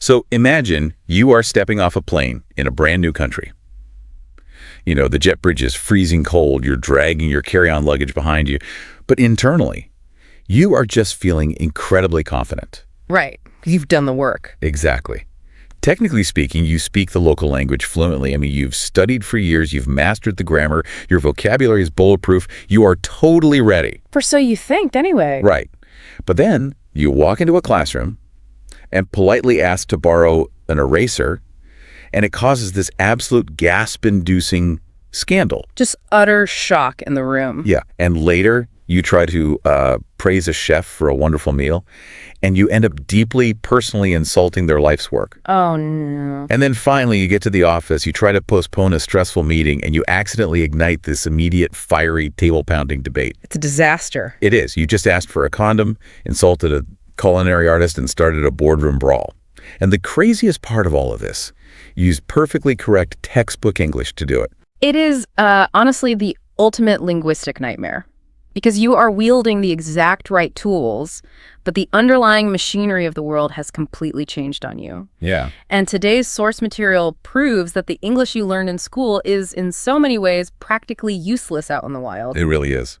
So imagine you are stepping off a plane in a brand new country. You know, the jet bridge is freezing cold, you're dragging your carry-on luggage behind you, but internally, you are just feeling incredibly confident. Right. You've done the work. Exactly. Technically speaking, you speak the local language fluently. I mean, you've studied for years, you've mastered the grammar, your vocabulary is bulletproof, you are totally ready. For so you think, anyway. Right. But then you walk into a classroom and politely ask to borrow an eraser, and it causes this absolute gasp-inducing scandal. Just utter shock in the room. Yeah. And later, you try to praise a chef for a wonderful meal, and you end up deeply personally insulting their life's work. Oh, no. And then finally, you get to the office, you try to postpone a stressful meeting, and you accidentally ignite this immediate, fiery, table-pounding debate. It's a disaster. It is. You just asked for a condom, insulted a culinary artist, and started a boardroom brawl. And the craziest part of all of this, you use perfectly correct textbook English to do it. It is, honestly, the ultimate linguistic nightmare. Because you are wielding the exact right tools, but the underlying machinery of the world has completely changed on you. Yeah. And today's source material proves that the English you learned in school is, in so many ways, practically useless out in the wild. It really is.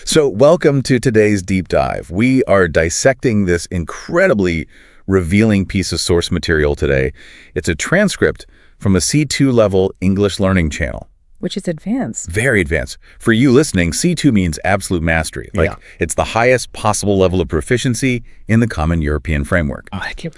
So welcome to today's deep dive. We are dissecting this incredibly revealing piece of source material today. It's a transcript from a C2 level English learning channel. Which is advanced. Very advanced. For you listening, C2 means absolute mastery. Like, it's the highest possible level of proficiency in the Common European Framework. Oh, thank you.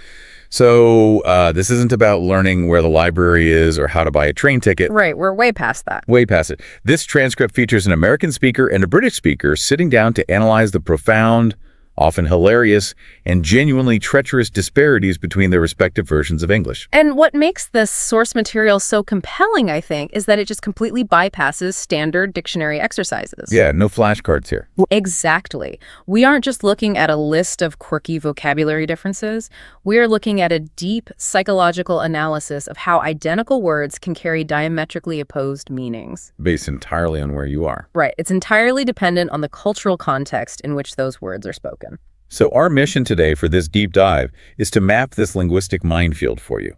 So this isn't about learning where the library is or how to buy a train ticket. Right, we're way past that. Way past it. This transcript features an American speaker and a British speaker sitting down to analyze the profound, often hilarious, and genuinely treacherous disparities between their respective versions of English. And what makes this source material so compelling, I think, is that it just completely bypasses standard dictionary exercises. Yeah, no flashcards here. Exactly. We aren't just looking at a list of quirky vocabulary differences. We are looking at a deep psychological analysis of how identical words can carry diametrically opposed meanings. Based entirely on where you are. Right. It's entirely dependent on the cultural context in which those words are spoken. So our mission today for this deep dive is to map this linguistic minefield for you.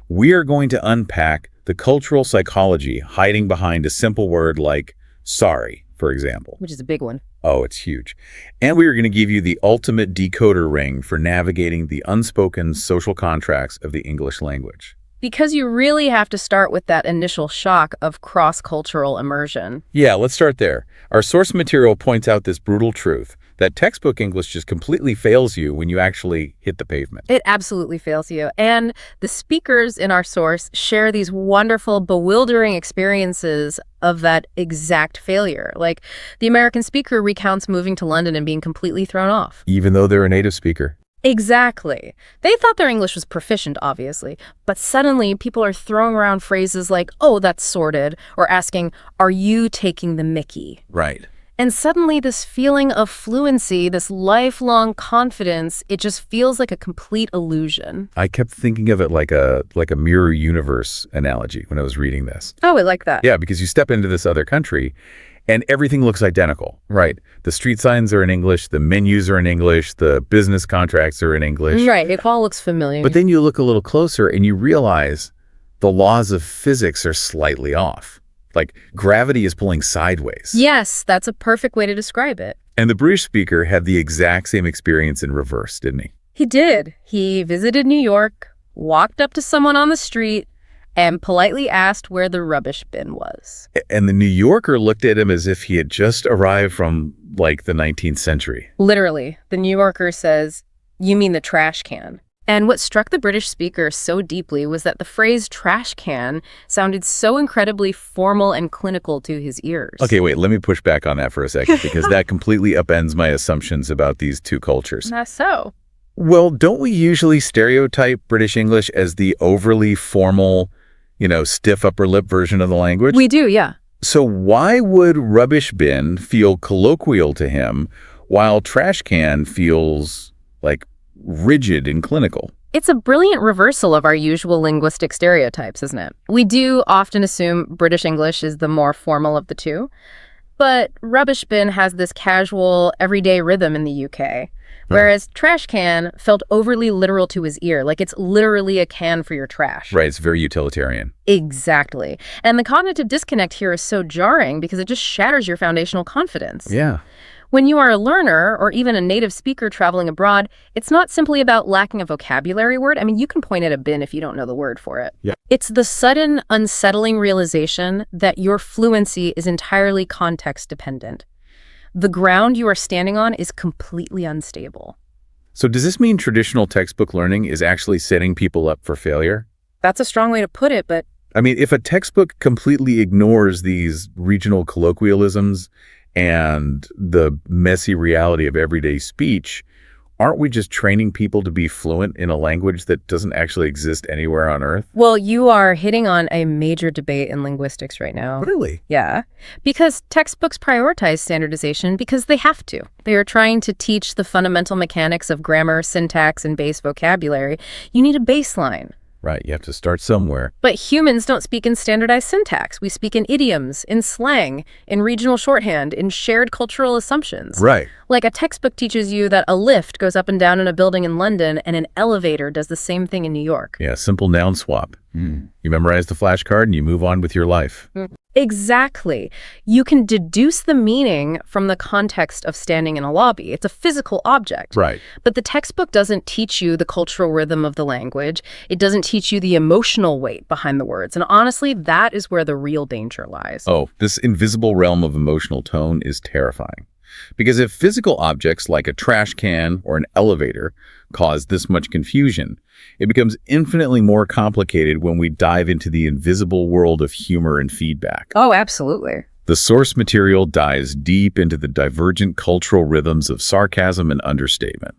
We are going to unpack the cultural psychology hiding behind a simple word like sorry, for example. Which is a big one. Oh, it's huge. And we are going to give you the ultimate decoder ring for navigating the unspoken social contracts of the English language. Because you really have to start with that initial shock of cross-cultural immersion. Yeah, let's start there. Our source material points out this brutal truth, that textbook English just completely fails you when you actually hit the pavement. It absolutely fails you. And the speakers in our source share these wonderful, bewildering experiences of that exact failure. Like, the American speaker recounts moving to London and being completely thrown off. Even though they're a native speaker. Exactly. They thought their English was proficient, obviously, but suddenly people are throwing around phrases like, oh, that's sorted, or asking, are you taking the mickey? Right. And suddenly this feeling of fluency, this lifelong confidence, it just feels like a complete illusion. I kept thinking of it like a mirror universe analogy when I was reading this. Oh, I like that. Yeah, because you step into this other country and everything looks identical, right? The street signs are in English, the menus are in English, the business contracts are in English. Right, it all looks familiar. But then you look a little closer and you realize the laws of physics are slightly off. Like, gravity is pulling sideways. Yes, that's a perfect way to describe it. And the British speaker had the exact same experience in reverse, didn't he? He did. He visited New York, walked up to someone on the street, and politely asked where the rubbish bin was. And the New Yorker looked at him as if he had just arrived from, like, the 19th century. Literally. The New Yorker says, "You mean the trash can?" And what struck the British speaker so deeply was that the phrase trash can sounded so incredibly formal and clinical to his ears. Okay, wait, let me push back on that for a second, because that completely upends my assumptions about these two cultures. That's so. Well, don't we usually stereotype British English as the overly formal, stiff upper lip version of the language? We do, yeah. So why would rubbish bin feel colloquial to him while trash can feels like rigid and clinical? It's a brilliant reversal of our usual linguistic stereotypes, isn't it? We do often assume British English is the more formal of the two, but rubbish bin has this casual, everyday rhythm in the UK. whereas trash can felt overly literal to his ear, like it's literally a can for your trash. Right, it's very utilitarian. Exactly. And the cognitive disconnect here is so jarring because it just shatters your foundational confidence. Yeah. When you are a learner or even a native speaker traveling abroad, it's not simply about lacking a vocabulary word. I mean, you can point at a bin if you don't know the word for it. Yeah. It's the sudden, unsettling realization that your fluency is entirely context dependent. The ground you are standing on is completely unstable. So does this mean traditional textbook learning is actually setting people up for failure? That's a strong way to put it, but I mean, if a textbook completely ignores these regional colloquialisms and the messy reality of everyday speech, aren't we just training people to be fluent in a language that doesn't actually exist anywhere on Earth? well, you are hitting on a major debate in linguistics right now. Really? Yeah, because textbooks prioritize standardization because they have to. They are trying to teach the fundamental mechanics of grammar, syntax, and base vocabulary. You need a baseline. Right, you have to start somewhere. But humans don't speak in standardized syntax. We speak in idioms, in slang, in regional shorthand, in shared cultural assumptions. Right. Like a textbook teaches you that a lift goes up and down in a building in London and an elevator does the same thing in New York. Yeah, simple noun swap. You memorize the flashcard and you move on with your life. Exactly. You can deduce the meaning from the context of standing in a lobby. It's a physical object. Right. But the textbook doesn't teach you the cultural rhythm of the language. It doesn't teach you the emotional weight behind the words. And honestly, that is where the real danger lies. Oh, this invisible realm of emotional tone is terrifying. Because if physical objects like a trash can or an elevator cause this much confusion, it becomes infinitely more complicated when we dive into the invisible world of humor and feedback. Oh, absolutely. The source material dives deep into the divergent cultural rhythms of sarcasm and understatement.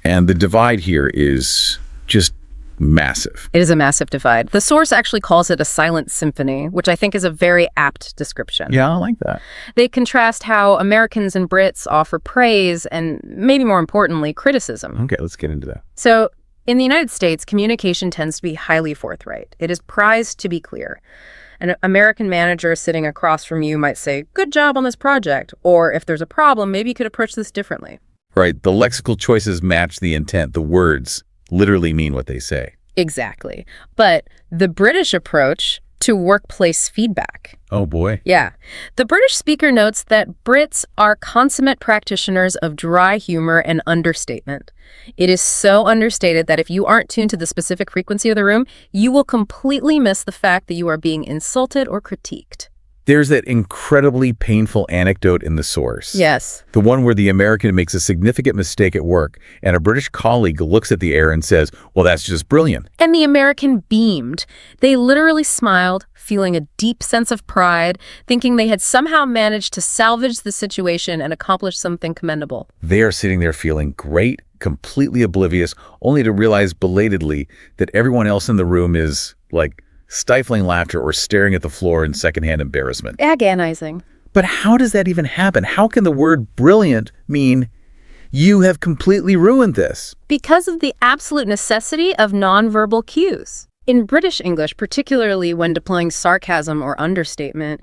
And the divide here is just massive. It is a massive divide. The source actually calls it a silent symphony, which I think is a very apt description. Yeah, I like that. They contrast how Americans and Brits offer praise and, maybe more importantly, criticism. Okay, let's get into that. So, in the United States, communication tends to be highly forthright. It is prized to be clear. An American manager sitting across from you might say, "Good job on this project," or if there's a problem, maybe you could approach this differently. Right, the lexical choices match the intent. The words literally mean what they say. Exactly. But the British approach to workplace feedback. Oh boy. Yeah. The British speaker notes that Brits are consummate practitioners of dry humor and understatement. It is so understated that if you aren't tuned to the specific frequency of the room, you will completely miss the fact that you are being insulted or critiqued. There's that incredibly painful anecdote in the source. Yes. The one where the American makes a significant mistake at work, and a British colleague looks at the error and says, "Well, that's just brilliant." And the American beamed. They literally smiled, feeling a deep sense of pride, thinking they had somehow managed to salvage the situation and accomplish something commendable. They are sitting there feeling great, completely oblivious, only to realize belatedly that everyone else in the room is, like, stifling laughter or staring at the floor in secondhand embarrassment. Agonizing. But how does that even happen? How can the word brilliant mean you have completely ruined this? Because of the absolute necessity of nonverbal cues. In British English, particularly when deploying sarcasm or understatement,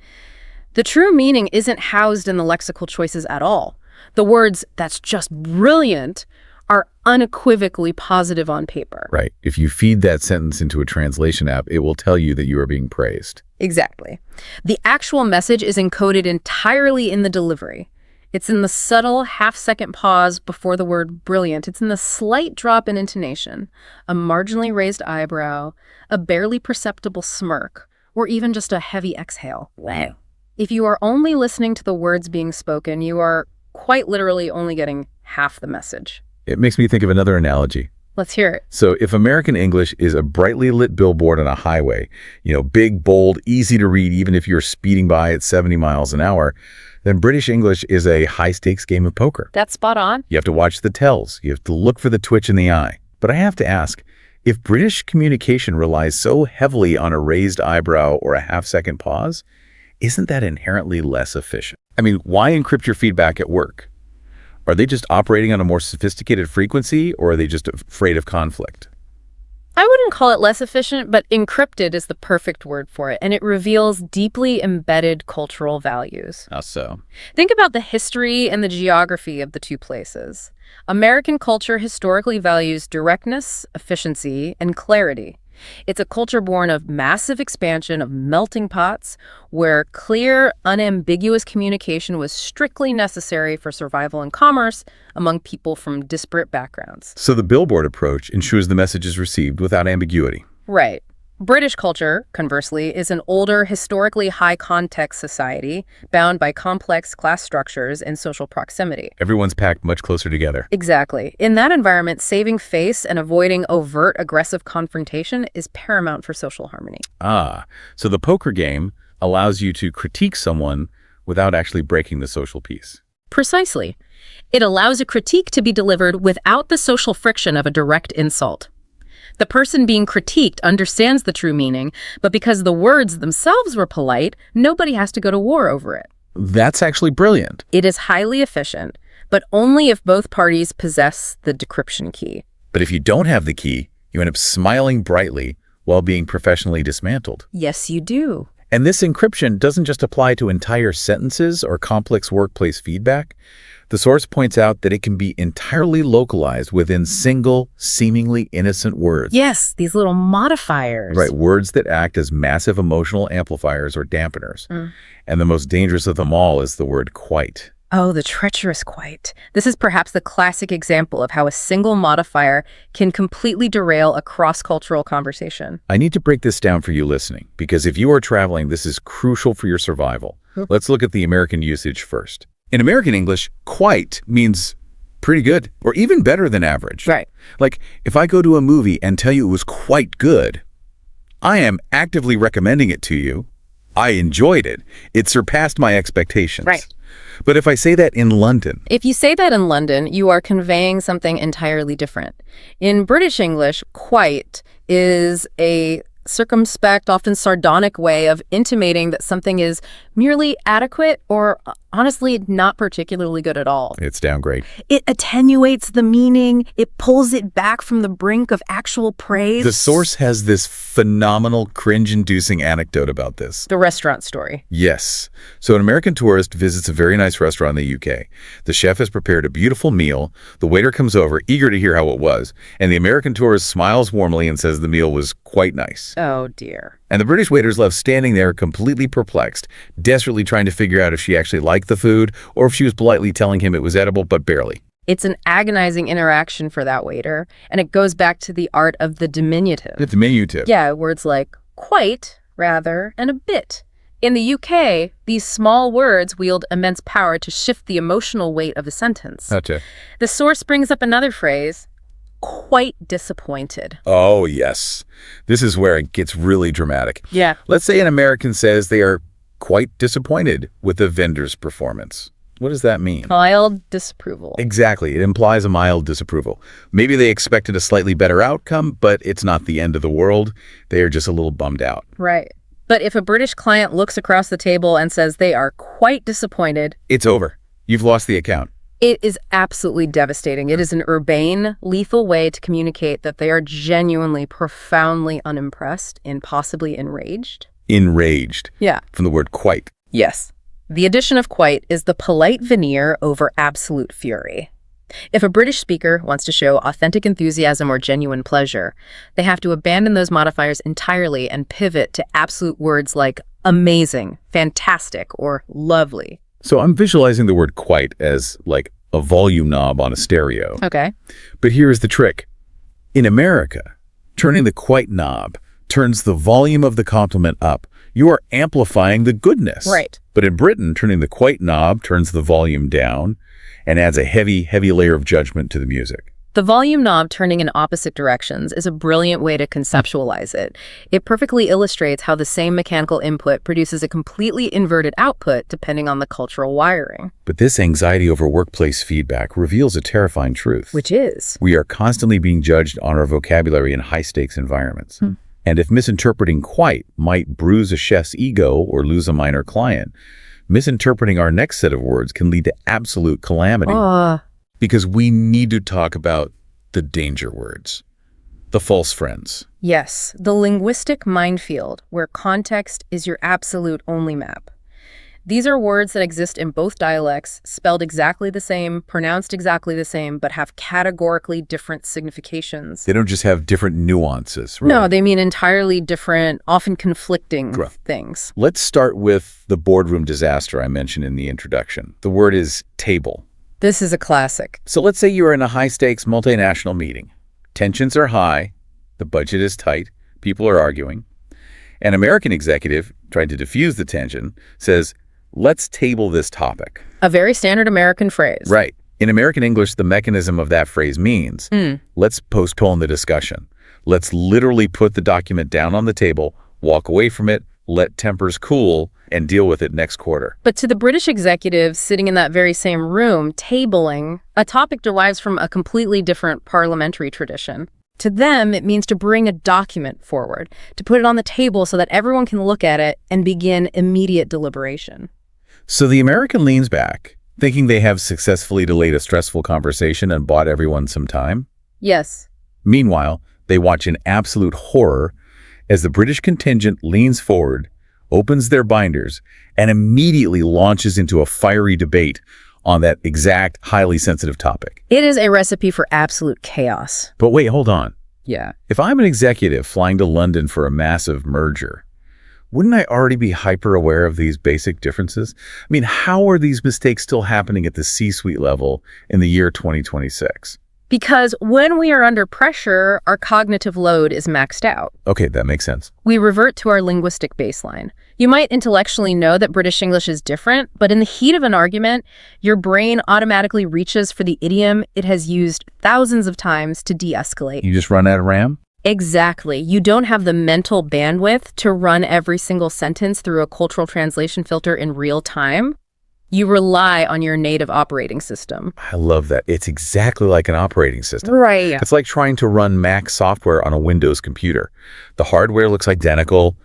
the true meaning isn't housed in the lexical choices at all. The words, "that's just brilliant," are unequivocally positive on paper. Right. If you feed that sentence into a translation app, it will tell you that you are being praised. Exactly. The actual message is encoded entirely in the delivery. It's in the subtle half-second pause before the word brilliant. It's in the slight drop in intonation, a marginally raised eyebrow, a barely perceptible smirk, or even just a heavy exhale. Wow. If you are only listening to the words being spoken, you are quite literally only getting half the message. It makes me think of another analogy. Let's hear it. So if American English is a brightly lit billboard on a highway, big, bold, easy to read even if you're speeding by at 70 miles an hour, then British English is a high-stakes game of poker. That's spot on. You have to watch the tells. You have to look for the twitch in the eye. But I have to ask, if British communication relies so heavily on a raised eyebrow or a half-second pause, isn't that inherently less efficient? I mean, why encrypt your feedback at work? Are they just operating on a more sophisticated frequency, or are they just afraid of conflict? I wouldn't call it less efficient, but encrypted is the perfect word for it, and it reveals deeply embedded cultural values. How so? Think about the history and the geography of the two places. American culture historically values directness, efficiency, and clarity. It's a culture born of massive expansion of melting pots, where clear, unambiguous communication was strictly necessary for survival and commerce among people from disparate backgrounds. So the billboard approach ensures the message is received without ambiguity. Right. British culture, conversely, is an older, historically high-context society bound by complex class structures and social proximity. Everyone's packed much closer together. Exactly. In that environment, saving face and avoiding overt, aggressive confrontation is paramount for social harmony. Ah, so the poker game allows you to critique someone without actually breaking the social peace. Precisely. It allows a critique to be delivered without the social friction of a direct insult. The person being critiqued understands the true meaning, but because the words themselves were polite, nobody has to go to war over it. That's actually brilliant. It is highly efficient, but only if both parties possess the decryption key. But if you don't have the key, you end up smiling brightly while being professionally dismantled. Yes, you do. And this encryption doesn't just apply to entire sentences or complex workplace feedback. The source points out that it can be entirely localized within single, seemingly innocent words. Yes, these little modifiers. Right, words that act as massive emotional amplifiers or dampeners. And the most dangerous of them all is the word quite. Oh, the treacherous quite. This is perhaps the classic example of how a single modifier can completely derail a cross-cultural conversation. I need to break this down for you listening, because if you are traveling, this is crucial for your survival. Let's look at the American usage first. In American English, quite means pretty good, or even better than average. Right. Like, if I go to a movie and tell you it was quite good, I am actively recommending it to you. I enjoyed it. It surpassed my expectations. Right. But if I say that in London... If you say that in London, you are conveying something entirely different. In British English, quite is a circumspect, often sardonic way of intimating that something is merely adequate or honestly not particularly good at all. It's downgrade. It attenuates the meaning. It pulls it back from the brink of actual praise. The source has this phenomenal, cringe-inducing anecdote about this. The restaurant story. Yes. So an American tourist visits a very nice restaurant in the UK. The chef has prepared a beautiful meal. The waiter comes over, eager to hear how it was. And the American tourist smiles warmly and says the meal was quite nice. Oh, dear. And the British waiter's left standing there completely perplexed, desperately trying to figure out if she actually liked the food or if she was politely telling him it was edible, but barely. It's an agonizing interaction for that waiter, and it goes back to the art of the diminutive. The diminutive. Yeah, words like quite, rather, and a bit. In the UK, these small words wield immense power to shift the emotional weight of a sentence. Gotcha. The source brings up another phrase, quite disappointed. Oh, yes. This is where it gets really dramatic. Yeah. Let's say an American says they are quite disappointed with the vendor's performance. What does that mean? Mild disapproval. Exactly. It implies a mild disapproval. Maybe they expected a slightly better outcome, but it's not the end of the world. They are just a little bummed out. Right. But if a British client looks across the table and says they are quite disappointed, it's over. You've lost the account. it is absolutely devastating. It is an urbane, lethal way to communicate that they are genuinely, profoundly unimpressed and possibly enraged. Enraged. Yeah. From the word quite. Yes. The addition of quite is the polite veneer over absolute fury. If a British speaker wants to show authentic enthusiasm or genuine pleasure, they have to abandon those modifiers entirely and pivot to absolute words like amazing, fantastic, or lovely. So I'm visualizing the word quite as like a volume knob on a stereo. Okay. But here's the trick. In America, turning the quite knob turns the volume of the compliment up. You are amplifying the goodness. Right. But in Britain, turning the quite knob turns the volume down and adds a heavy, heavy layer of judgment to the music. The volume knob turning in opposite directions is a brilliant way to conceptualize it. It perfectly illustrates how the same mechanical input produces a completely inverted output depending on the cultural wiring. But this anxiety over workplace feedback reveals a terrifying truth. Which is? We are constantly being judged on our vocabulary in high-stakes environments. And if misinterpreting quite might bruise a chef's ego or lose a minor client, misinterpreting our next set of words can lead to absolute calamity. Because we need to talk about the danger words. The false friends. Yes, the linguistic minefield, where context is your absolute only map. These are words that exist in both dialects, spelled exactly the same, pronounced exactly the same, but have categorically different significations. They don't just have different nuances, right? No, they mean entirely different, often conflicting things. Let's start with the boardroom disaster I mentioned in the introduction. The word is table. This is a classic. So let's say you are in a high-stakes multinational meeting. Tensions are high, the budget is tight, people are arguing. An American executive, trying to diffuse the tension, says, "Let's table this topic." A very standard American phrase. Right. In American English, the mechanism of that phrase means, let's postpone the discussion. Let's literally put the document down on the table, walk away from it, let tempers cool, and deal with it next quarter. But to the British executive sitting in that very same room, tabling, a topic derives from a completely different parliamentary tradition. To them, it means to bring a document forward, to put it on the table so that everyone can look at it and begin immediate deliberation. So the American leans back, thinking they have successfully delayed a stressful conversation and bought everyone some time. Yes. Meanwhile, they watch in absolute horror as the British contingent leans forward, opens their binders, and immediately launches into a fiery debate on that exact highly sensitive topic. It is a recipe for absolute chaos. But wait, hold on. Yeah. If I'm an executive flying to London for a massive merger, wouldn't I already be hyper-aware of these basic differences? I mean, how are these mistakes still happening at the C-suite level in the year 2026? Because when we are under pressure, our cognitive load is maxed out. Okay, that makes sense. We revert to our linguistic baseline. You might intellectually know that British English is different, but in the heat of an argument, your brain automatically reaches for the idiom it has used thousands of times to de-escalate. You just run out of RAM? Exactly. You don't have the mental bandwidth to run every single sentence through a cultural translation filter in real time. You rely on your native operating system. I love that. It's exactly like an operating system. Right. It's like trying to run Mac software on a Windows computer. The hardware looks identical.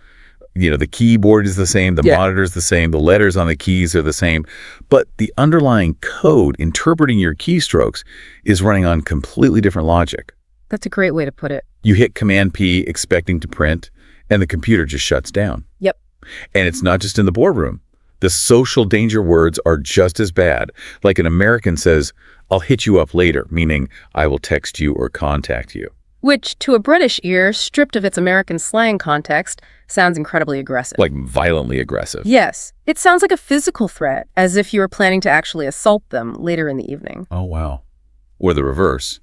You know, the keyboard is the same, the monitor is the same, the letters on the keys are the same, but the underlying code interpreting your keystrokes is running on completely different logic. That's a great way to put it. You hit Command P expecting to print, and the computer just shuts down. Yep. And it's not just in the boardroom. The social danger words are just as bad. Like an American says, "I'll hit you up later," meaning I will text you or contact you. Which, to a British ear, stripped of its American slang context, sounds incredibly aggressive. Like violently aggressive. Yes. It sounds like a physical threat, as if you were planning to actually assault them later in the evening. Oh, wow. Or the reverse.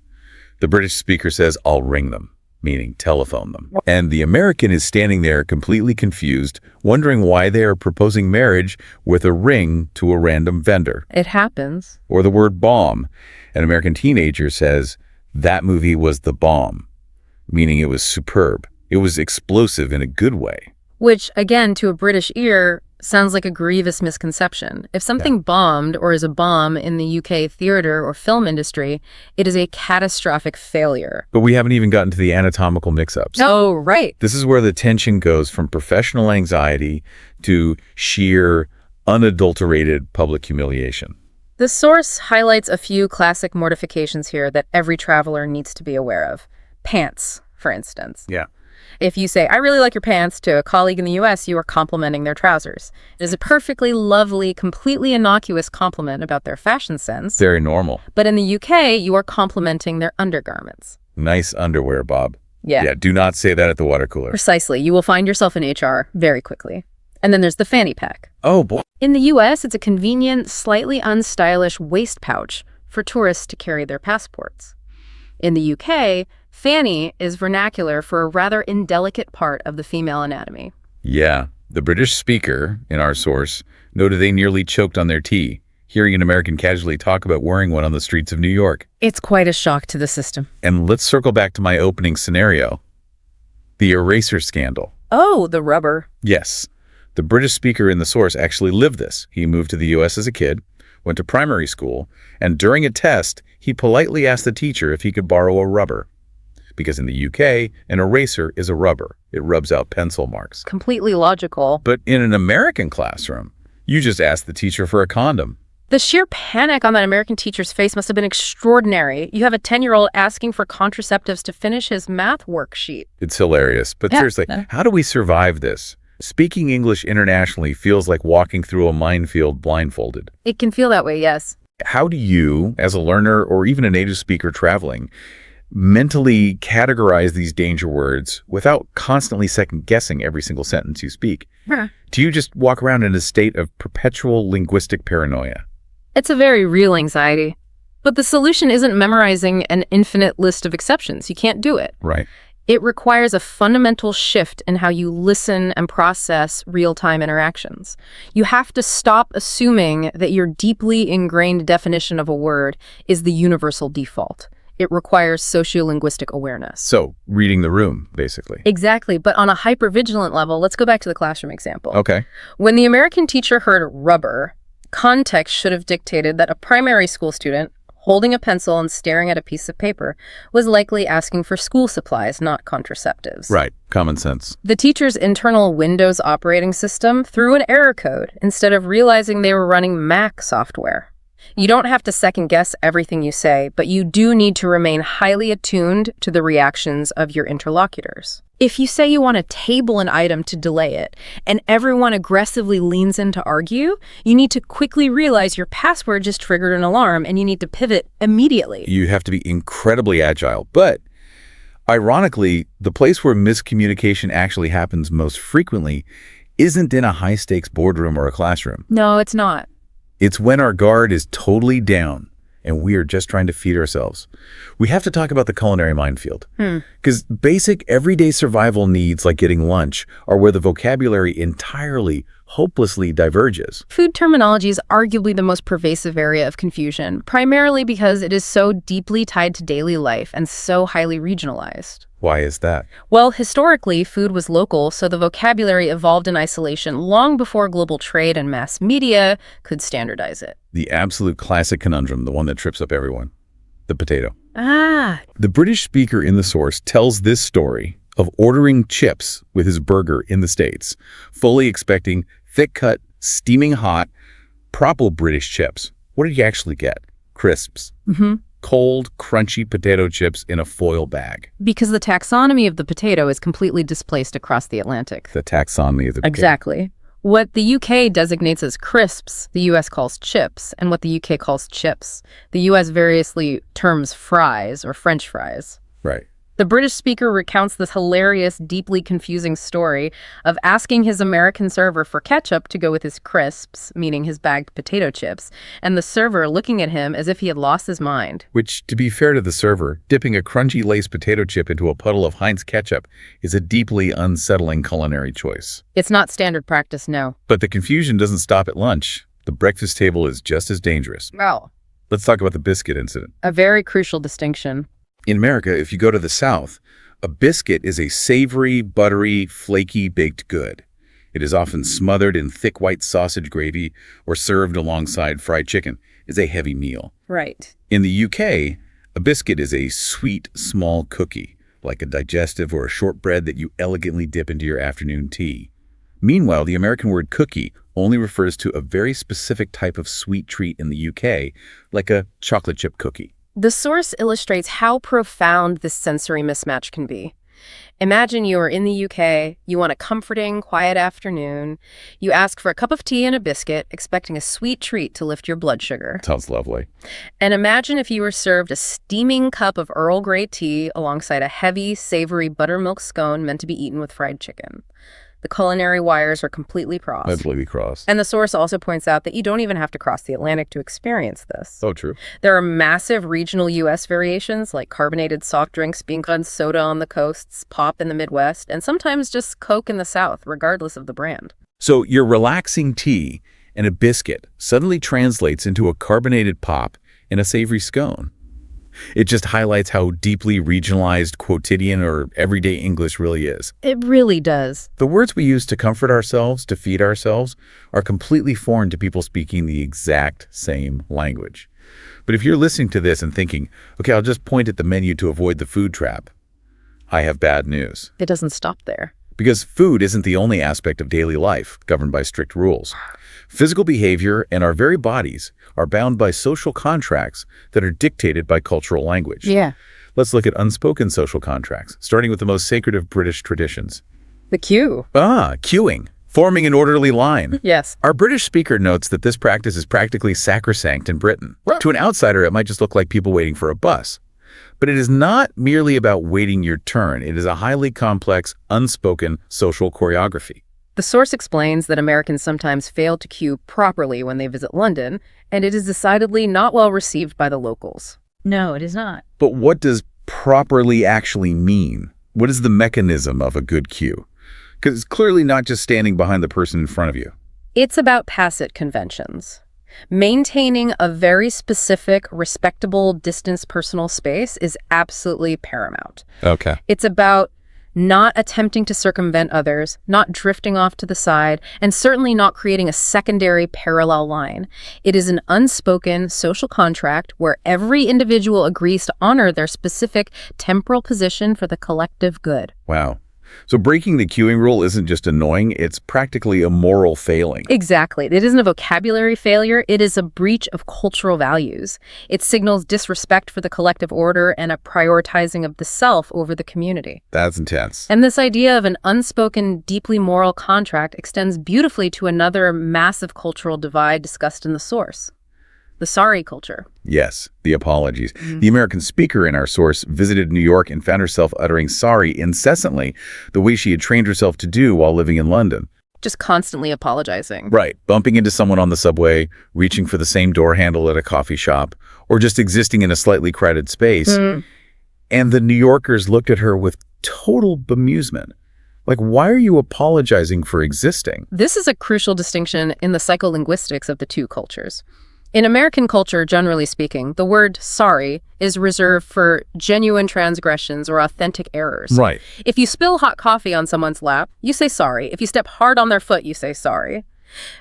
The British speaker says, "I'll ring them," meaning telephone them. And the American is standing there completely confused, wondering why they are proposing marriage with a ring to a random vendor. It happens. Or the word bomb. An American teenager says, "That movie was the bomb," meaning it was superb. It was explosive in a good way. Which, again, to a British ear, sounds like a grievous misconception. If something bombed or is a bomb in the UK theater or film industry, it is a catastrophic failure. But we haven't even gotten to the anatomical mix-ups. Oh, right. This is where the tension goes from professional anxiety to sheer, unadulterated public humiliation. The source highlights a few classic mortifications here that every traveler needs to be aware of. Pants, for instance. Yeah. If you say, "I really like your pants," to a colleague in the US, you are complimenting their trousers. It is a perfectly lovely, completely innocuous compliment about their fashion sense. Very normal. But in the UK, you are complimenting their undergarments. Nice underwear, Bob. Yeah. Yeah, do not say that at the water cooler. Precisely. You will find yourself in HR very quickly. And then there's the fanny pack. Oh, boy. In the US, it's a convenient, slightly unstylish waist pouch for tourists to carry their passports. In the UK, fanny is vernacular for a rather indelicate part of the female anatomy. Yeah. The British speaker, in our source, noted they nearly choked on their tea, hearing an American casually talk about wearing one on the streets of New York. It's quite a shock to the system. And let's circle back to my opening scenario. The eraser scandal. Oh, the rubber. Yes. The British speaker in the source actually lived this. He moved to the U.S. as a kid, went to primary school, and during a test, he politely asked the teacher if he could borrow a rubber. Because in the UK, an eraser is a rubber. It rubs out pencil marks. Completely logical. But in an American classroom, you just ask the teacher for a condom. The sheer panic on that American teacher's face must have been extraordinary. You have a 10-year-old asking for contraceptives to finish his math worksheet. It's hilarious. But Yeah. seriously, how do we survive this? Speaking English internationally feels like walking through a minefield blindfolded. It can feel that way, yes. How do you, as a learner or even a native speaker traveling, mentally categorize these danger words without constantly second-guessing every single sentence you speak? Do you just walk around in a state of perpetual linguistic paranoia? It's a very real anxiety. But the solution isn't memorizing an infinite list of exceptions. You can't do it. Right. It requires a fundamental shift in how you listen and process real-time interactions. You have to stop assuming that your deeply ingrained definition of a word is the universal default. It requires sociolinguistic awareness. So, reading the room, basically. Exactly, but on a hypervigilant level, let's go back to the classroom example. Okay. When the American teacher heard rubber, context should have dictated that a primary school student, holding a pencil and staring at a piece of paper, was likely asking for school supplies, not contraceptives. Right. Common sense. The teacher's internal Windows operating system threw an error code instead of realizing they were running Mac software. You don't have to second-guess everything you say, but you do need to remain highly attuned to the reactions of your interlocutors. If you say you want to table an item to delay it, and everyone aggressively leans in to argue, you need to quickly realize your password just triggered an alarm, and you need to pivot immediately. You have to be incredibly agile. But, ironically, the place where miscommunication actually happens most frequently isn't in a high-stakes boardroom or a classroom. No, it's not. It's when our guard is totally down and we are just trying to feed ourselves. We have to talk about the culinary minefield. Because basic everyday survival needs like getting lunch are where the vocabulary entirely, hopelessly diverges. Food terminology is arguably the most pervasive area of confusion, primarily because it is so deeply tied to daily life and so highly regionalized. Why is that? Well, historically, food was local, so the vocabulary evolved in isolation long before global trade and mass media could standardize it. The absolute classic conundrum, the one that trips up everyone. The potato. The British speaker in the source tells this story of ordering chips with his burger in the States, fully expecting thick-cut, steaming hot, proper British chips. What did he actually get? Crisps. Cold, crunchy potato chips in a foil bag. Because the taxonomy of the potato is completely displaced across the Atlantic. The taxonomy of the potato. Exactly. What the UK designates as crisps, the US calls chips, and what the UK calls chips, the US variously terms fries or French fries. Right. The British speaker recounts this hilarious, deeply confusing story of asking his American server for ketchup to go with his crisps, meaning his bagged potato chips, and the server looking at him as if he had lost his mind. Which, to be fair to the server, dipping a crunchy Lay's potato chip into a puddle of Heinz ketchup is a deeply unsettling culinary choice. It's not standard practice, no. But the confusion doesn't stop at lunch. The breakfast table is just as dangerous. Well, Let's talk about the biscuit incident. a very crucial distinction. In America, if you go to the South, a biscuit is a savory, buttery, flaky baked good. It is often smothered in thick white sausage gravy or served alongside fried chicken. It's a heavy meal. Right. In the UK, a biscuit is a sweet, small cookie, like a digestive or a shortbread that you elegantly dip into your afternoon tea. Meanwhile, the American word cookie only refers to a very specific type of sweet treat in the UK, like a chocolate chip cookie. The source illustrates how profound this sensory mismatch can be. Imagine you are in the UK, you want a comforting, quiet afternoon, you ask for a cup of tea and a biscuit, expecting a sweet treat to lift your blood sugar. Sounds lovely. And imagine if you were served a steaming cup of Earl Grey tea alongside a heavy, savory buttermilk scone meant to be eaten with fried chicken. The culinary wires are completely crossed. Completely crossed. And the source also points out that you don't even have to cross the Atlantic to experience this. Oh, true. There are massive regional U.S. variations, like carbonated soft drinks being called soda on the coasts, pop in the Midwest, and sometimes just Coke in the South, regardless of the brand. So your relaxing tea and a biscuit suddenly translates into a carbonated pop and a savory scone. It just highlights how deeply regionalized quotidian or everyday English really is. It really does. The words we use to comfort ourselves, to feed ourselves, are completely foreign to people speaking the exact same language. But if you're listening to this and thinking, okay, I'll just point at the menu to avoid the food trap, I have bad news. It doesn't stop there. Because food isn't the only aspect of daily life governed by strict rules. Physical behavior and our very bodies are bound by social contracts that are dictated by cultural language. Yeah. Let's look at unspoken social contracts, starting with the most sacred of British traditions. The cue. Queuing, forming an orderly line. Yes. Our British speaker notes that this practice is practically sacrosanct in Britain. To an outsider, it might just look like people waiting for a bus. But it is not merely about waiting your turn. It is a highly complex, unspoken social choreography. The source explains that Americans sometimes fail to queue properly when they visit London, and it is decidedly not well received by the locals. No, it is not. But what does properly actually mean? What is the mechanism of a good cue? Because it's clearly not just standing behind the person in front of you. It's about tacit conventions. Maintaining a very specific, respectable distance personal space is absolutely paramount. Okay. It's about not attempting to circumvent others, not drifting off to the side, and certainly not creating a secondary parallel line. It is an unspoken social contract where every individual agrees to honor their specific temporal position for the collective good. Wow. So breaking the queuing rule isn't just annoying, it's practically a moral failing. Exactly. It isn't a vocabulary failure, it is a breach of cultural values. It signals disrespect for the collective order and a prioritizing of the self over the community. That's intense. And this idea of an unspoken, deeply moral contract extends beautifully to another massive cultural divide discussed in the source. The sorry culture. Yes, the apologies. The American speaker in our source visited New York and found herself uttering sorry incessantly, the way she had trained herself to do while living in London. Just constantly apologizing. Right, bumping into someone on the subway, reaching for the same door handle at a coffee shop, or just existing in a slightly crowded space. And the New Yorkers looked at her with total bemusement. Like, why are you apologizing for existing? This is a crucial distinction in the psycholinguistics of the two cultures. In American culture, generally speaking, the word sorry is reserved for genuine transgressions or authentic errors. Right. If you spill hot coffee on someone's lap, you say sorry. If you step hard on their foot, you say sorry.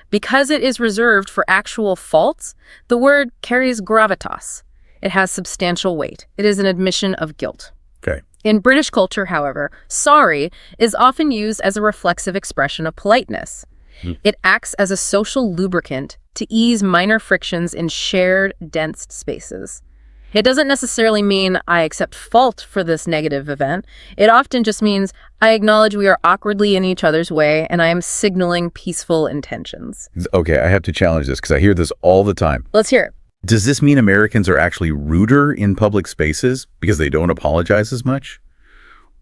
Because it is reserved for actual faults, the word carries gravitas. It has substantial weight. It is an admission of guilt. Okay. In British culture, however, sorry is often used as a reflexive expression of politeness. It acts as a social lubricant to ease minor frictions in shared, dense spaces. It doesn't necessarily mean I accept fault for this negative event. It often just means I acknowledge we are awkwardly in each other's way and I am signaling peaceful intentions. Okay, I have to challenge this because I hear this all the time. Let's hear it. Does this mean Americans are actually ruder in public spaces because they don't apologize as much?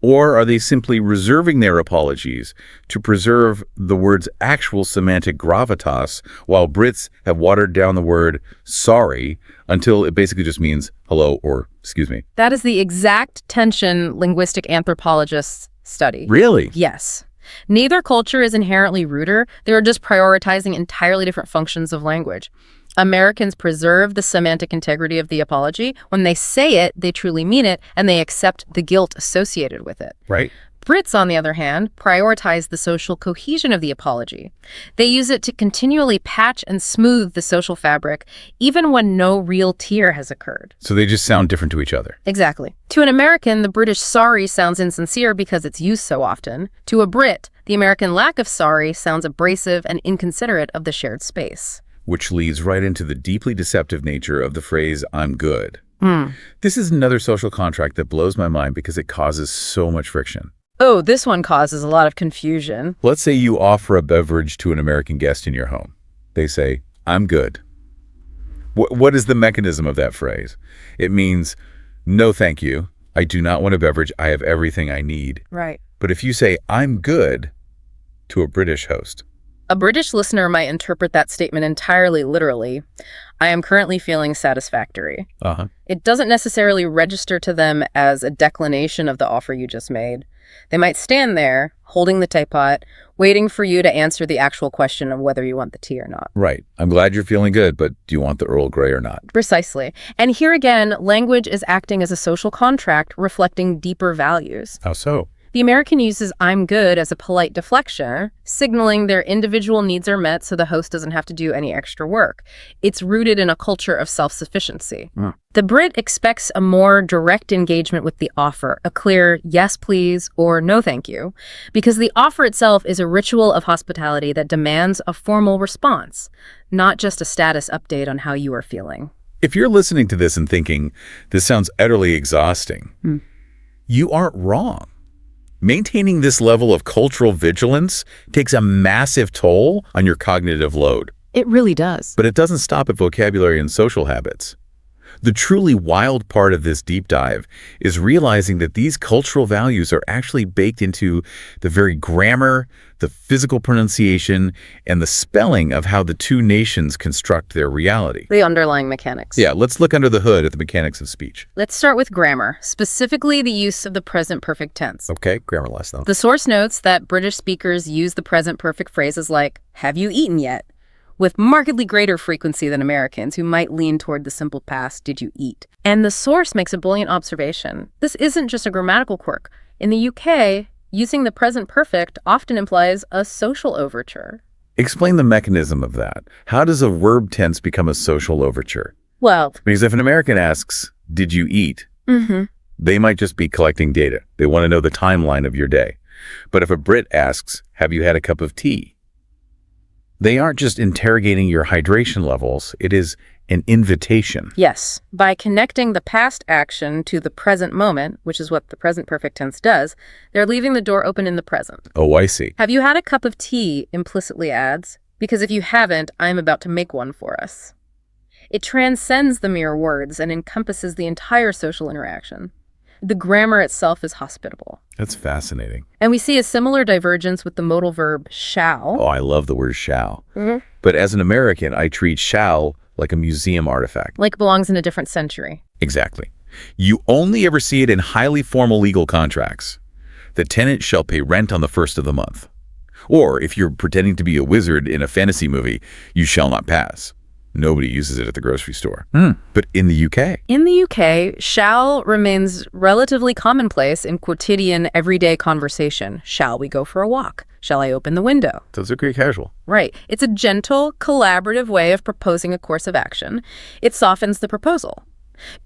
Or are they simply reserving their apologies to preserve the word's actual semantic gravitas, while Brits have watered down the word sorry until it basically just means hello or excuse me? That is the exact tension linguistic anthropologists study. Really? Yes. Neither culture is inherently ruder. They are just prioritizing entirely different functions of language. Americans preserve the semantic integrity of the apology. When they say it, they truly mean it, and they accept the guilt associated with it. Right. Brits, on the other hand, prioritize the social cohesion of the apology. They use it to continually patch and smooth the social fabric, even when no real tear has occurred. So they just sound different to each other. Exactly. To an American, the British sorry sounds insincere because it's used so often. To a Brit, the American lack of sorry sounds abrasive and inconsiderate of the shared space. Which leads right into the deeply deceptive nature of the phrase, I'm good. This is another social contract that blows my mind because it causes so much friction. Oh, this one causes a lot of confusion. Let's say you offer a beverage to an American guest in your home. They say, I'm good. What is the mechanism of that phrase? It means, no thank you. I do not want a beverage. I have everything I need. Right. But if you say, I'm good, to a British host, a British listener might interpret that statement entirely literally. I am currently feeling satisfactory. It doesn't necessarily register to them as a declination of the offer you just made. They might stand there, holding the teapot, waiting for you to answer the actual question of whether you want the tea or not. Right. I'm glad you're feeling good, but do you want the Earl Grey or not? Precisely. And here again, language is acting as a social contract reflecting deeper values. How so? The American uses I'm good as a polite deflection, signaling their individual needs are met so the host doesn't have to do any extra work. It's rooted in a culture of self-sufficiency. The Brit expects a more direct engagement with the offer, a clear yes please or no thank you, because the offer itself is a ritual of hospitality that demands a formal response, not just a status update on how you are feeling. If you're listening to this and thinking, this sounds utterly exhausting, you aren't wrong. Maintaining this level of cultural vigilance takes a massive toll on your cognitive load. It really does. But it doesn't stop at vocabulary and social habits. The truly wild part of this deep dive is realizing that these cultural values are actually baked into the very grammar, the physical pronunciation, and the spelling of how the two nations construct their reality. The underlying mechanics. Yeah, let's look under the hood at the mechanics of speech. Let's start with grammar, specifically the use of the present perfect tense. Okay, grammar lesson. The source notes that British speakers use the present perfect phrases like, have you eaten yet? With markedly greater frequency than Americans, who might lean toward the simple past, did you eat? And the source makes a brilliant observation. This isn't just a grammatical quirk. In the UK, using the present perfect often implies a social overture. Explain the mechanism of that. How does a verb tense become a social overture? Well, Because if an American asks, did you eat? They might just be collecting data. They want to know the timeline of your day. But if a Brit asks, have you had a cup of tea? They aren't just interrogating your hydration levels. It is an invitation. yes. By connecting the past action to the present moment, which is what the present perfect tense does, they're leaving the door open in the present. Oh, I see. Have you had a cup of tea implicitly adds, because if you haven't, I'm about to make one for us. It transcends the mere words and encompasses the entire social interaction. The grammar itself is hospitable. That's fascinating. And we see a similar divergence with the modal verb shall. Oh, I love the word shall. But as an American, I treat shall like a museum artifact. Like it belongs in a different century. Exactly. You only ever see it in highly formal legal contracts. The tenant shall pay rent on the first of the month. Or if you're pretending to be a wizard in a fantasy movie, you shall not pass. Nobody uses it at the grocery store. But in the UK? In the UK, shall remains relatively commonplace in quotidian, everyday conversation. Shall we go for a walk? Shall I open the window? Those are pretty casual. Right. It's a gentle, collaborative way of proposing a course of action. It softens the proposal.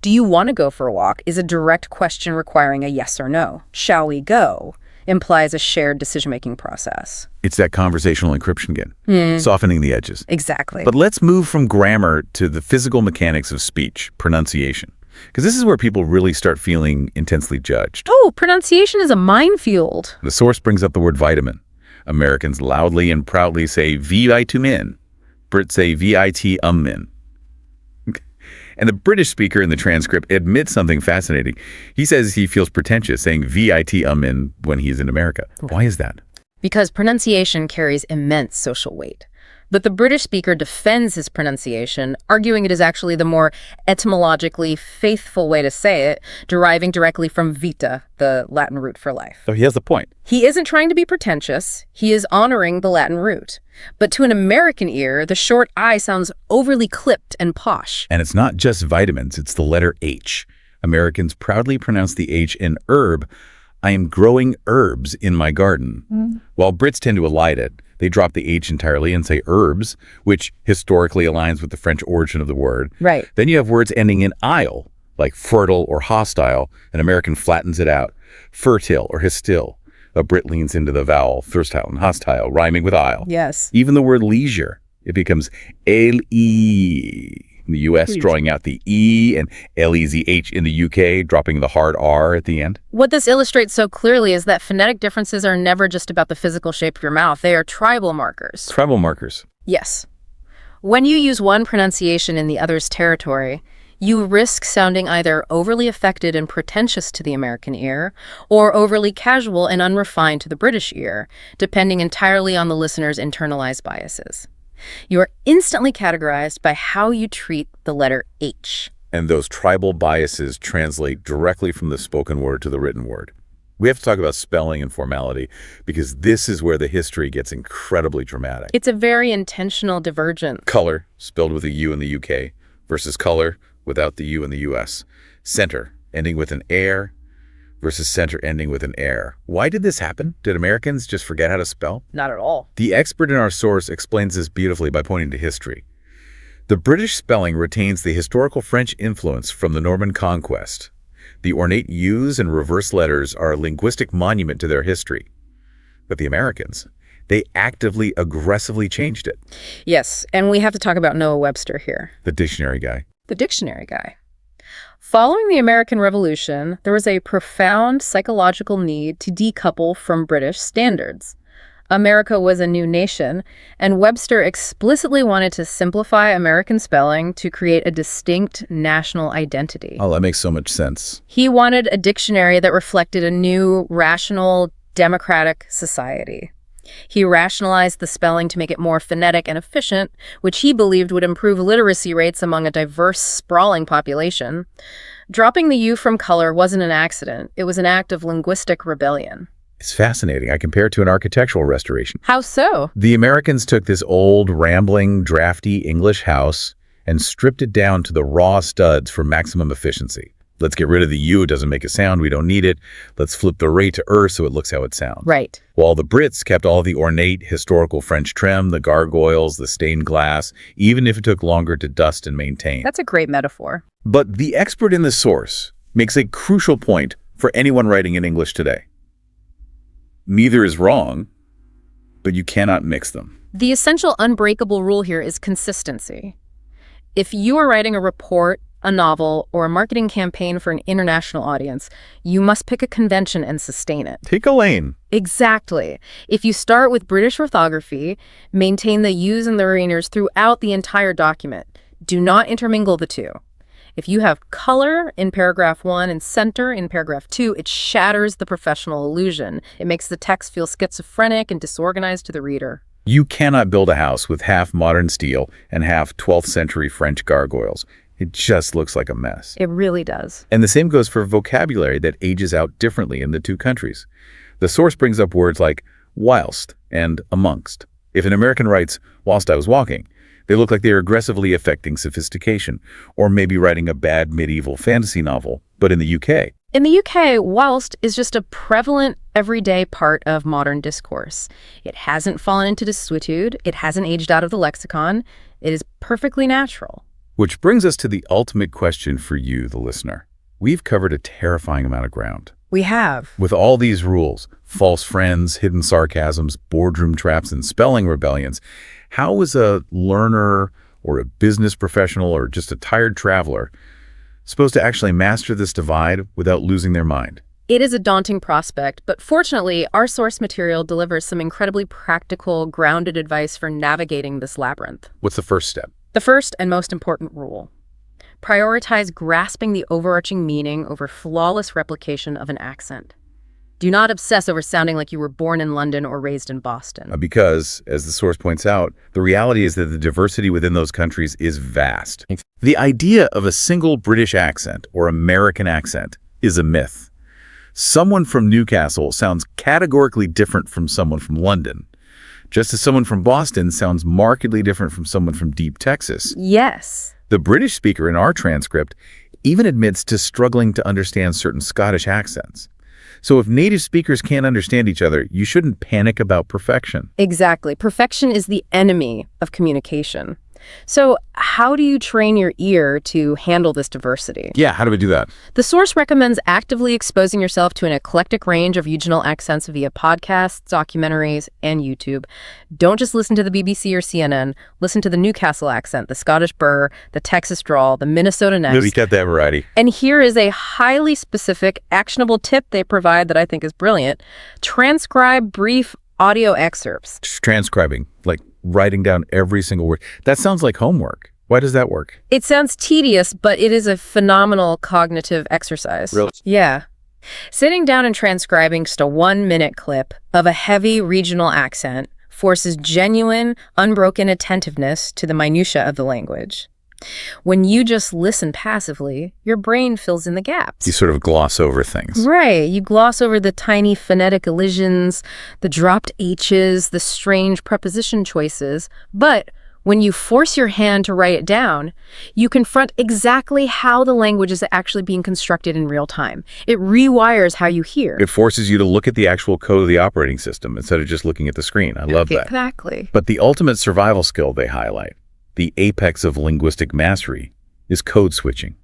Do you want to go for a walk is a direct question requiring a yes or no. Shall we go implies a shared decision-making process. It's that conversational encryption again, softening the edges. Exactly. But let's move from grammar to the physical mechanics of speech, pronunciation. Because this is where people really start feeling intensely judged. Oh, pronunciation is a minefield. The source brings up the word vitamin. Americans loudly and proudly say vitamin. Brits say vitamin. And the British speaker in the transcript admits something fascinating. He says he feels pretentious saying vitamin when he's in America. Why is that? Because pronunciation carries immense social weight. But the British speaker defends his pronunciation, arguing it is actually the more etymologically faithful way to say it, deriving directly from vita, the Latin root for life. So he has a point. He isn't trying to be pretentious. He is honoring the Latin root. But to an American ear, the short I sounds overly clipped and posh. And it's not just vitamins, it's the letter H. Americans proudly pronounce the H in herb. I am growing herbs in my garden. While Brits tend to elide it, they drop the H entirely and say herbs, which historically aligns with the French origin of the word. Right. Then you have words ending in "ile," like fertile or hostile. An American flattens it out. Fertile or hostile. A Brit leans into the vowel, fertile and hostile, rhyming with "ile." Yes. Even the word leisure, it becomes L-E in the U.S., drawing out the E, and L-E-Z-H in the U.K., dropping the hard R at the end. What this illustrates so clearly is that phonetic differences are never just about the physical shape of your mouth. They are tribal markers. Tribal markers. Yes. When you use one pronunciation in the other's territory, you risk sounding either overly affected and pretentious to the American ear, or overly casual and unrefined to the British ear, depending entirely on the listener's internalized biases. You are instantly categorized by how you treat the letter H. And those tribal biases translate directly from the spoken word to the written word. We have to talk about spelling and formality because this is where the history gets incredibly dramatic. It's a very intentional divergence. Color, spelled with a U in the UK, versus color without the U in the US. Center, ending with an air, versus center ending with an air. Why did this happen? Did Americans just forget how to spell? Not at all. The expert in our source explains this beautifully by pointing to history. The British spelling retains the historical French influence from the Norman conquest. The ornate U's and reverse letters are a linguistic monument to their history. But the Americans, they actively, aggressively changed it. Yes, and we have to talk about Noah Webster here. The dictionary guy. The dictionary guy. Following the American Revolution, there was a profound psychological need to decouple from British standards. America was a new nation, and Webster explicitly wanted to simplify American spelling to create a distinct national identity. Oh, that makes so much sense. He wanted a dictionary that reflected a new, rational, democratic society. He rationalized the spelling to make it more phonetic and efficient, which he believed would improve literacy rates among a diverse, sprawling population. Dropping the U from color wasn't an accident. It was an act of linguistic rebellion. It's fascinating. I compare it to an architectural restoration. How so? The Americans took this old, rambling, drafty English house and stripped it down to the raw studs for maximum efficiency. Let's get rid of the U. It doesn't make a sound. We don't need it. Let's flip the rate to so it looks how it sounds. Right. While the Brits kept all the ornate, historical French trim, the gargoyles, the stained glass, even if it took longer to dust and maintain. That's a great metaphor. But the expert in the source makes a crucial point for anyone writing in English today. Neither is wrong, but you cannot mix them. The essential unbreakable rule here is consistency. If you are writing a report, a novel, or a marketing campaign for an international audience, you must pick a convention and sustain it. Take a lane. Exactly. If you start with British orthography, maintain the U's and the Rainers throughout the entire document. Do not intermingle the two. If you have color in paragraph 1 and center in paragraph 2, it shatters the professional illusion. It makes the text feel schizophrenic and disorganized to the reader. You cannot build a house with half modern steel and half 12th century French gargoyles. It just looks like a mess. It really does. And the same goes for vocabulary that ages out differently in the two countries. The source brings up words like whilst and amongst. If an American writes, whilst I was walking, they look like they're aggressively affecting sophistication, or maybe writing a bad medieval fantasy novel. But in the UK, In the UK, whilst is just a prevalent, everyday part of modern discourse. It hasn't fallen into desuetude. It hasn't aged out of the lexicon. It is perfectly natural. which brings us to the ultimate question for you, the listener. We've covered a terrifying amount of ground. We have. With all these rules, false friends, hidden sarcasms, boardroom traps, and spelling rebellions, how is a learner or a business professional or just a tired traveler supposed to actually master this divide without losing their mind? It is a daunting prospect, but fortunately, our source material delivers some incredibly practical, grounded advice for navigating this labyrinth. What's the first step? The first and most important rule: prioritize grasping the overarching meaning over flawless replication of an accent. Do not obsess over sounding like you were born in London or raised in Boston. Because, as the source points out, the reality is that the diversity within those countries is vast. The idea of a single British accent or American accent is a myth. Someone from Newcastle sounds categorically different from someone from London, just as someone from Boston sounds markedly different from someone from deep Texas. Yes. The British speaker in our transcript even admits to struggling to understand certain Scottish accents. So if native speakers can't understand each other, you shouldn't panic about perfection. Exactly. Perfection is the enemy of communication. So how do you train your ear to handle this diversity? Yeah, how do we do that? The source recommends actively exposing yourself to an eclectic range of regional accents via podcasts, documentaries, and YouTube. Don't just listen to the BBC or CNN. Listen to the Newcastle accent, the Scottish burr, the Texas drawl, the Minnesota next. Really get that variety. And here is a highly specific, actionable tip they provide that I think is brilliant. Transcribe brief audio excerpts. Transcribing, like writing down every single word. That sounds like homework. Why does that work? It sounds tedious, but it is a phenomenal cognitive exercise. Really? Yeah. Sitting down and transcribing just a 1-minute clip of a heavy regional accent forces genuine, unbroken attentiveness to the minutiae of the language. When you just listen passively, your brain fills in the gaps. You sort of gloss over things. Right. You gloss over the tiny phonetic elisions, the dropped H's, the strange preposition choices. But When you force your hand to write it down, you confront exactly how the language is actually being constructed in real time. It rewires how you hear. It forces you to look at the actual code of the operating system instead of just looking at the screen. I love that. Exactly. But the ultimate survival skill they highlight, the apex of linguistic mastery, is code switching.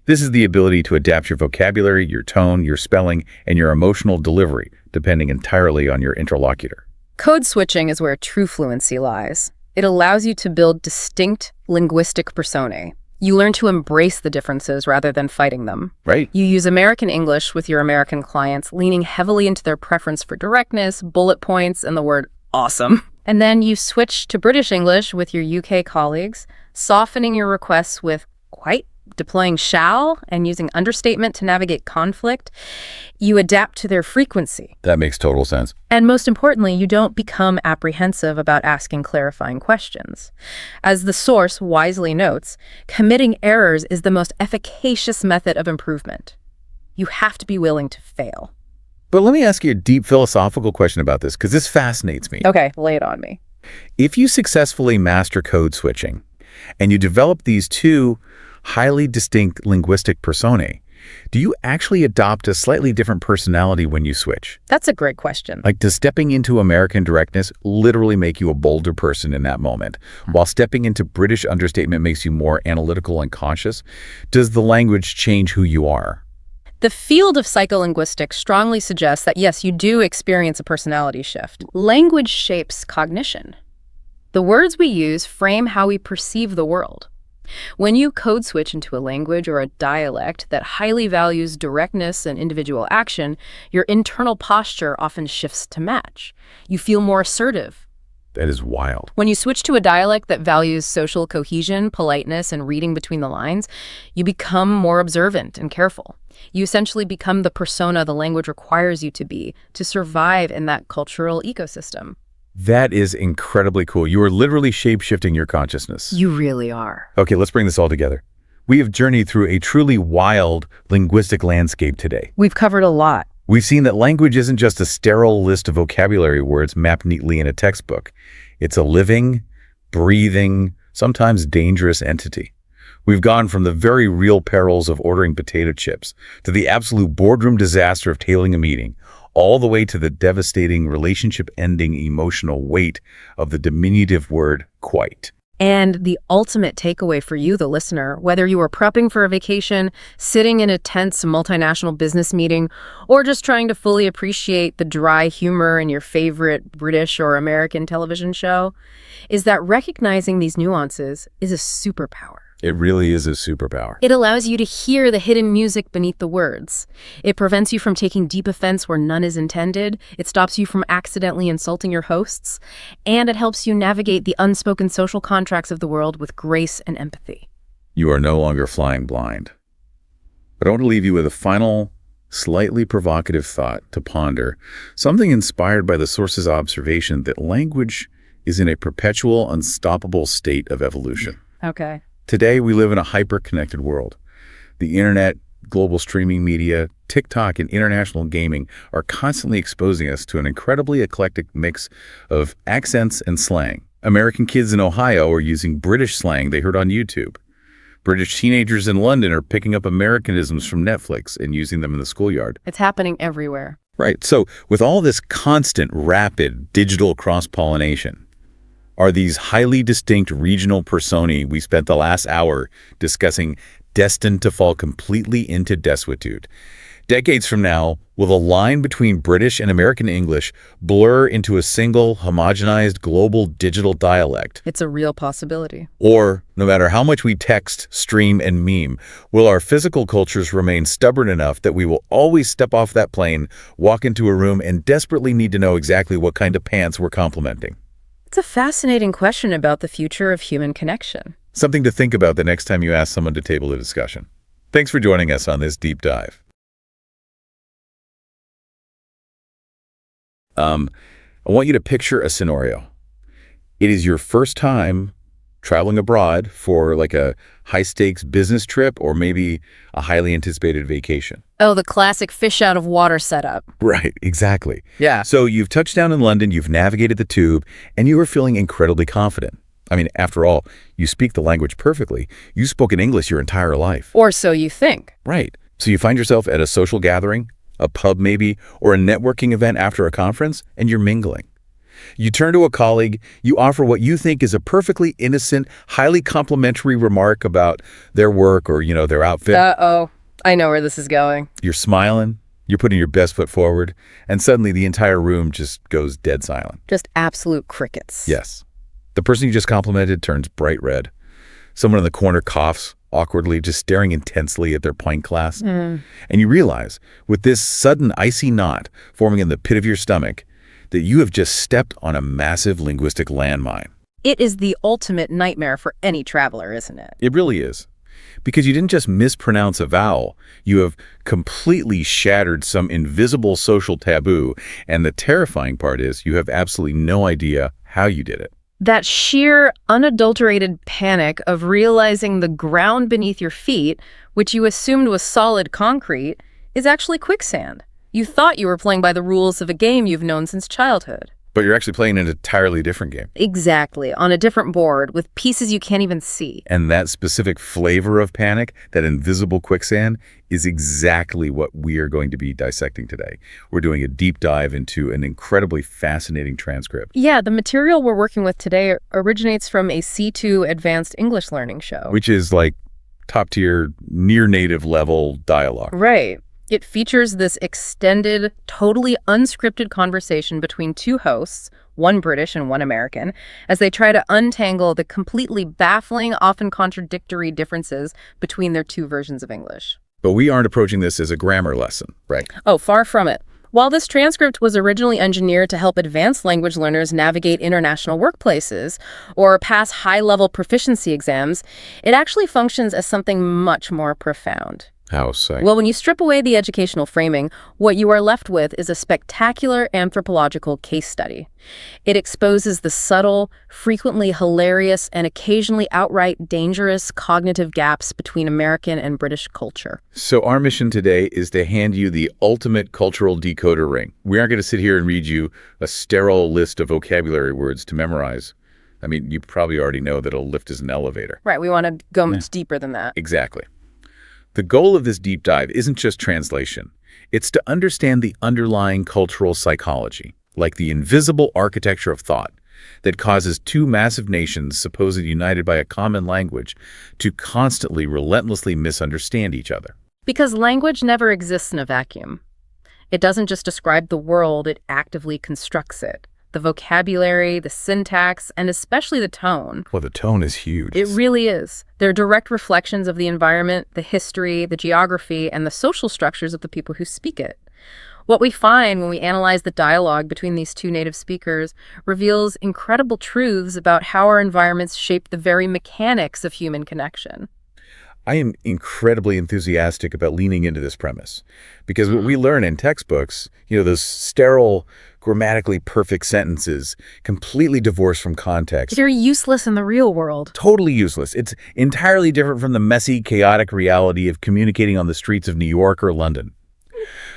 This is the ability to adapt your vocabulary, your tone, your spelling, and your emotional delivery, depending entirely on your interlocutor. Code switching is where true fluency lies. It allows you to build distinct linguistic personae. You learn to embrace the differences rather than fighting them. Right. You use American English with your American clients, leaning heavily into their preference for directness, bullet points, and the word awesome. And then you switch to British English with your UK colleagues, softening your requests with quite, deploying shall, and using understatement to navigate conflict. You adapt to their frequency. That makes total sense. And most importantly, you don't become apprehensive about asking clarifying questions. As the source wisely notes, committing errors is the most efficacious method of improvement. You have to be willing to fail. But let me ask you a deep philosophical question about this, because this fascinates me. Okay, lay it on me. If you successfully master code switching, and you develop these two highly distinct linguistic personae, do you actually adopt a slightly different personality when you switch? That's a great question. Like, does stepping into American directness literally make you a bolder person in that moment, while stepping into British understatement makes you more analytical and conscious? Does the language change who you are? The field of psycholinguistics strongly suggests that, yes, you do experience a personality shift. Language shapes cognition. The words we use frame how we perceive the world. When you code switch into a language or a dialect that highly values directness and individual action, your internal posture often shifts to match. You feel more assertive. That is wild. When you switch to a dialect that values social cohesion, politeness, and reading between the lines, you become more observant and careful. You essentially become the persona the language requires you to be to survive in that cultural ecosystem. That is incredibly cool. You are literally shape-shifting your consciousness. You really are. Okay, let's bring this all together. We have journeyed through a truly wild linguistic landscape today. We've covered a lot. We've seen that language isn't just a sterile list of vocabulary words mapped neatly in a textbook. It's a living, breathing, sometimes dangerous entity. We've gone from the very real perils of ordering potato chips to the absolute boardroom disaster of tailing a meeting, all the way to the devastating relationship-ending emotional weight of the diminutive word quite. And the ultimate takeaway for you, the listener, whether you are prepping for a vacation, sitting in a tense multinational business meeting, or just trying to fully appreciate the dry humor in your favorite British or American television show, is that recognizing these nuances is a superpower. It really is a superpower. It allows you to hear the hidden music beneath the words. It prevents you from taking deep offense where none is intended. It stops you from accidentally insulting your hosts. And it helps you navigate the unspoken social contracts of the world with grace and empathy. You are no longer flying blind. But I want to leave you with a final, slightly provocative thought to ponder, something inspired by the source's observation that language is in a perpetual, unstoppable state of evolution. Okay. Today, we live in a hyper-connected world. The internet, global streaming media, TikTok, and international gaming are constantly exposing us to an incredibly eclectic mix of accents and slang. American kids in Ohio are using British slang they heard on YouTube. British teenagers in London are picking up Americanisms from Netflix and using them in the schoolyard. It's happening everywhere. Right. So with all this constant, rapid digital cross-pollination, are these highly distinct regional personae we spent the last hour discussing destined to fall completely into desuetude? Decades from now, will the line between British and American English blur into a single, homogenized global digital dialect? It's a real possibility. Or, no matter how much we text, stream, and meme, will our physical cultures remain stubborn enough that we will always step off that plane, walk into a room, and desperately need to know exactly what kind of pants we're complimenting? It's a fascinating question about the future of human connection. Something to think about the next time you ask someone to table a discussion. Thanks for joining us on this deep dive. I want you to picture a scenario. It is your first time traveling abroad for like a high-stakes business trip or maybe a highly anticipated vacation. Oh, the classic fish out of water setup. Right, exactly. Yeah. So you've touched down in London, you've navigated the tube, and you are feeling incredibly confident. I mean, after all, you speak the language perfectly. You've spoken English your entire life. Or so you think. Right. So you find yourself at a social gathering, a pub maybe, or a networking event after a conference, and you're mingling. You turn to a colleague, you offer what you think is a perfectly innocent, highly complimentary remark about their work or, their outfit. Uh-oh. I know where this is going. You're smiling, you're putting your best foot forward, and suddenly the entire room just goes dead silent. Just absolute crickets. Yes. The person you just complimented turns bright red. Someone in the corner coughs awkwardly, just staring intensely at their pint glass. And you realize, with this sudden icy knot forming in the pit of your stomach, that you have just stepped on a massive linguistic landmine. It is the ultimate nightmare for any traveler, isn't it? It really is. Because you didn't just mispronounce a vowel, you have completely shattered some invisible social taboo, and the terrifying part is you have absolutely no idea how you did it. That sheer, unadulterated panic of realizing the ground beneath your feet, which you assumed was solid concrete, is actually quicksand. You thought you were playing by the rules of a game you've known since childhood. But you're actually playing an entirely different game. Exactly, on a different board with pieces you can't even see. And that specific flavor of panic, that invisible quicksand, is exactly what we are going to be dissecting today. We're doing a deep dive into an incredibly fascinating transcript. Yeah, the material we're working with today originates from a C2 advanced English learning show. Which is like top-tier, near-native level dialogue. Right. It features this extended, totally unscripted conversation between two hosts, one British and one American, as they try to untangle the completely baffling, often contradictory differences between their two versions of English. But we aren't approaching this as a grammar lesson, right? Oh, far from it. While this transcript was originally engineered to help advanced language learners navigate international workplaces or pass high-level proficiency exams, it actually functions as something much more profound. How so? Well, when you strip away the educational framing, what you are left with is a spectacular anthropological case study. It exposes the subtle, frequently hilarious, and occasionally outright dangerous cognitive gaps between American and British culture. So our mission today is to hand you the ultimate cultural decoder ring. We aren't going to sit here and read you a sterile list of vocabulary words to memorize. I mean, you probably already know that a lift is an elevator. Right, we want to go much deeper than that. Exactly. The goal of this deep dive isn't just translation. It's to understand the underlying cultural psychology, like the invisible architecture of thought that causes two massive nations, supposedly united by a common language, to constantly, relentlessly misunderstand each other. Because language never exists in a vacuum. It doesn't just describe the world, it actively constructs it. The vocabulary, the syntax, and especially the tone. Well, the tone is huge. It really is. They're direct reflections of the environment, the history, the geography, and the social structures of the people who speak it. What we find when we analyze the dialogue between these two native speakers reveals incredible truths about how our environments shape the very mechanics of human connection. I am incredibly enthusiastic about leaning into this premise because what we learn in textbooks, those sterile, grammatically perfect sentences, completely divorced from context. They're useless in the real world. Totally useless. It's entirely different from the messy, chaotic reality of communicating on the streets of New York or London.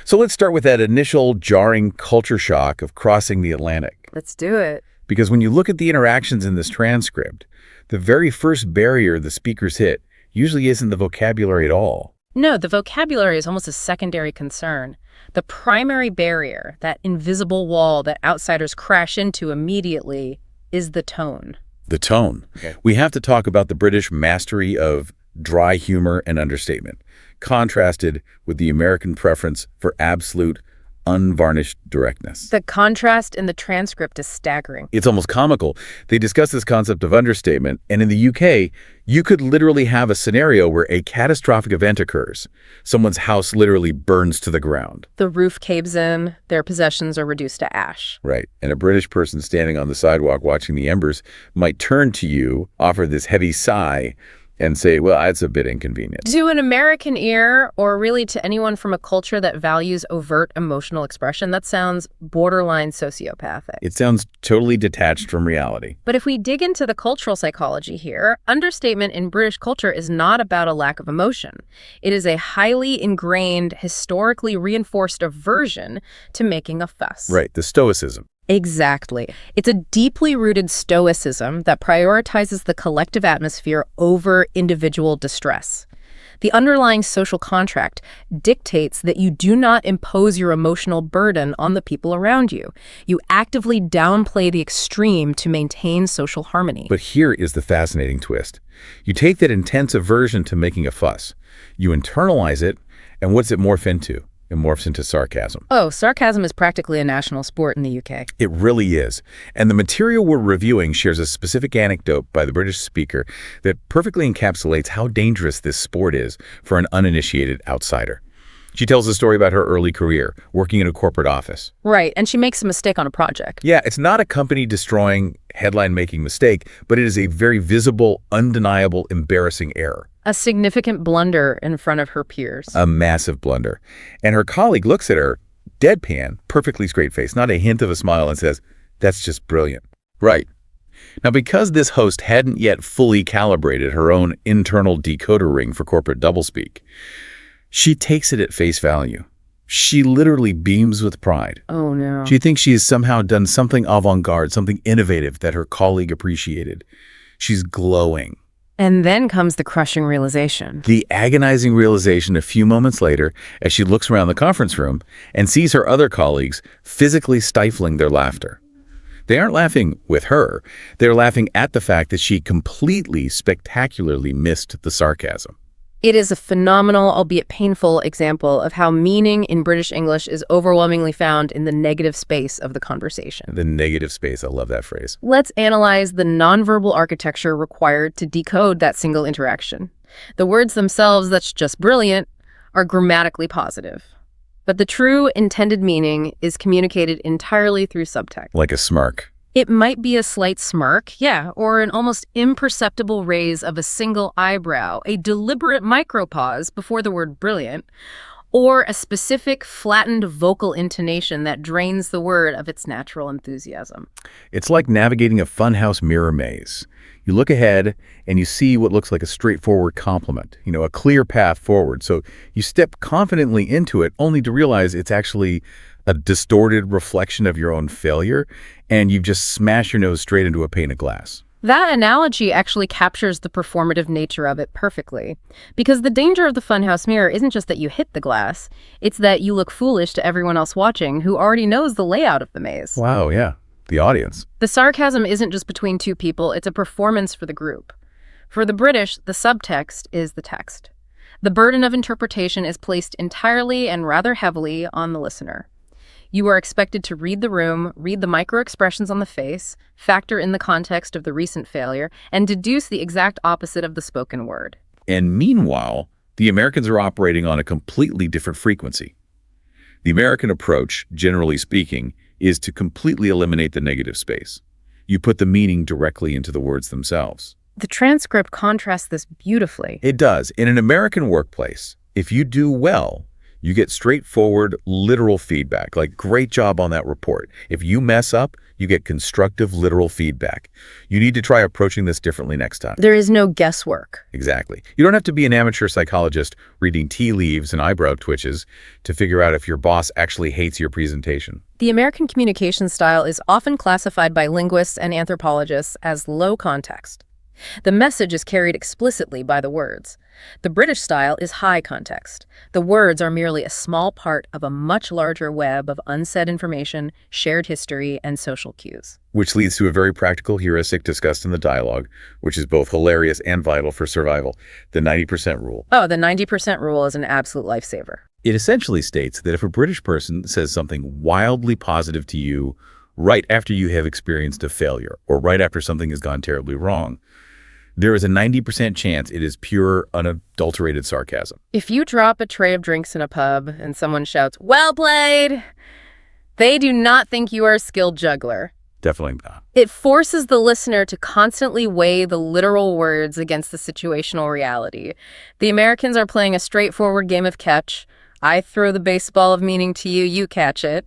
So let's start with that initial jarring culture shock of crossing the Atlantic. Let's do it. Because when you look at the interactions in this transcript, the very first barrier the speakers hit usually isn't the vocabulary at all. No, the vocabulary is almost a secondary concern. The primary barrier, that invisible wall that outsiders crash into immediately, is the tone. The tone. Okay. We have to talk about the British mastery of dry humor and understatement, contrasted with the American preference for absolute, unvarnished directness. The contrast in the transcript is staggering. It's almost comical. They discuss this concept of understatement, and in the UK, you could literally have a scenario where a catastrophic event occurs. Someone's house literally burns to the ground. The roof caves in, their possessions are reduced to ash. Right. And a British person standing on the sidewalk watching the embers might turn to you, offer this heavy sigh, and say, well, that's a bit inconvenient. To an American ear, or really to anyone from a culture that values overt emotional expression, that sounds borderline sociopathic. It sounds totally detached from reality. But if we dig into the cultural psychology here, understatement in British culture is not about a lack of emotion. It is a highly ingrained, historically reinforced aversion to making a fuss. Right, the stoicism. Exactly. It's a deeply rooted stoicism that prioritizes the collective atmosphere over individual distress. The underlying social contract dictates that you do not impose your emotional burden on the people around you. You actively downplay the extreme to maintain social harmony. But here is the fascinating twist. You take that intense aversion to making a fuss, you internalize it, and what's it morph into? It morphs into sarcasm. Oh, sarcasm is practically a national sport in the UK. It really is. And the material we're reviewing shares a specific anecdote by the British speaker that perfectly encapsulates how dangerous this sport is for an uninitiated outsider. She tells a story about her early career, working in a corporate office. Right, and she makes a mistake on a project. Yeah, it's not a company-destroying, headline-making mistake, but it is a very visible, undeniable, embarrassing error. A significant blunder in front of her peers. A massive blunder. And her colleague looks at her, deadpan, perfectly straight-faced, not a hint of a smile, and says, "That's just brilliant." Right. Now, because this host hadn't yet fully calibrated her own internal decoder ring for corporate doublespeak, she takes it at face value. She literally beams with pride. Oh, no. She thinks she has somehow done something avant-garde, something innovative that her colleague appreciated. She's glowing. And then comes the crushing realization. The agonizing realization a few moments later as she looks around the conference room and sees her other colleagues physically stifling their laughter. They aren't laughing with her. They're laughing at the fact that she completely, spectacularly missed the sarcasm. It is a phenomenal, albeit painful, example of how meaning in British English is overwhelmingly found in the negative space of the conversation. The negative space, I love that phrase. Let's analyze the nonverbal architecture required to decode that single interaction. The words themselves, "that's just brilliant," are grammatically positive. But the true intended meaning is communicated entirely through subtext. Like a smirk. It might be a slight smirk, yeah, or an almost imperceptible raise of a single eyebrow, a deliberate micropause before the word brilliant, or a specific flattened vocal intonation that drains the word of its natural enthusiasm. It's like navigating a funhouse mirror maze. You look ahead and you see what looks like a straightforward compliment, a clear path forward. So you step confidently into it only to realize it's actually a distorted reflection of your own failure, and you've just smashed your nose straight into a pane of glass. That analogy actually captures the performative nature of it perfectly. Because the danger of the funhouse mirror isn't just that you hit the glass, it's that you look foolish to everyone else watching who already knows the layout of the maze. Wow, yeah. The audience. The sarcasm isn't just between two people, it's a performance for the group. For the British, the subtext is the text. The burden of interpretation is placed entirely and rather heavily on the listener. You are expected to read the room, read the micro-expressions on the face, factor in the context of the recent failure, and deduce the exact opposite of the spoken word. And meanwhile, the Americans are operating on a completely different frequency. The American approach, generally speaking, is to completely eliminate the negative space. You put the meaning directly into the words themselves. The transcript contrasts this beautifully. It does. In an American workplace, if you do well, you get straightforward, literal feedback, like "great job on that report." If you mess up, you get constructive, literal feedback. You need to try approaching this differently next time. There is no guesswork. Exactly. You don't have to be an amateur psychologist reading tea leaves and eyebrow twitches to figure out if your boss actually hates your presentation. The American communication style is often classified by linguists and anthropologists as low context. The message is carried explicitly by the words. The British style is high context. The words are merely a small part of a much larger web of unsaid information, shared history, and social cues. Which leads to a very practical heuristic discussed in the dialogue, which is both hilarious and vital for survival, the 90% rule. Oh, the 90% rule is an absolute lifesaver. It essentially states that if a British person says something wildly positive to you right after you have experienced a failure, or right after something has gone terribly wrong, there is a 90% chance it is pure, unadulterated sarcasm. If you drop a tray of drinks in a pub and someone shouts, "Well played," they do not think you are a skilled juggler. Definitely not. It forces the listener to constantly weigh the literal words against the situational reality. The Americans are playing a straightforward game of catch. I throw the baseball of meaning to you, you catch it.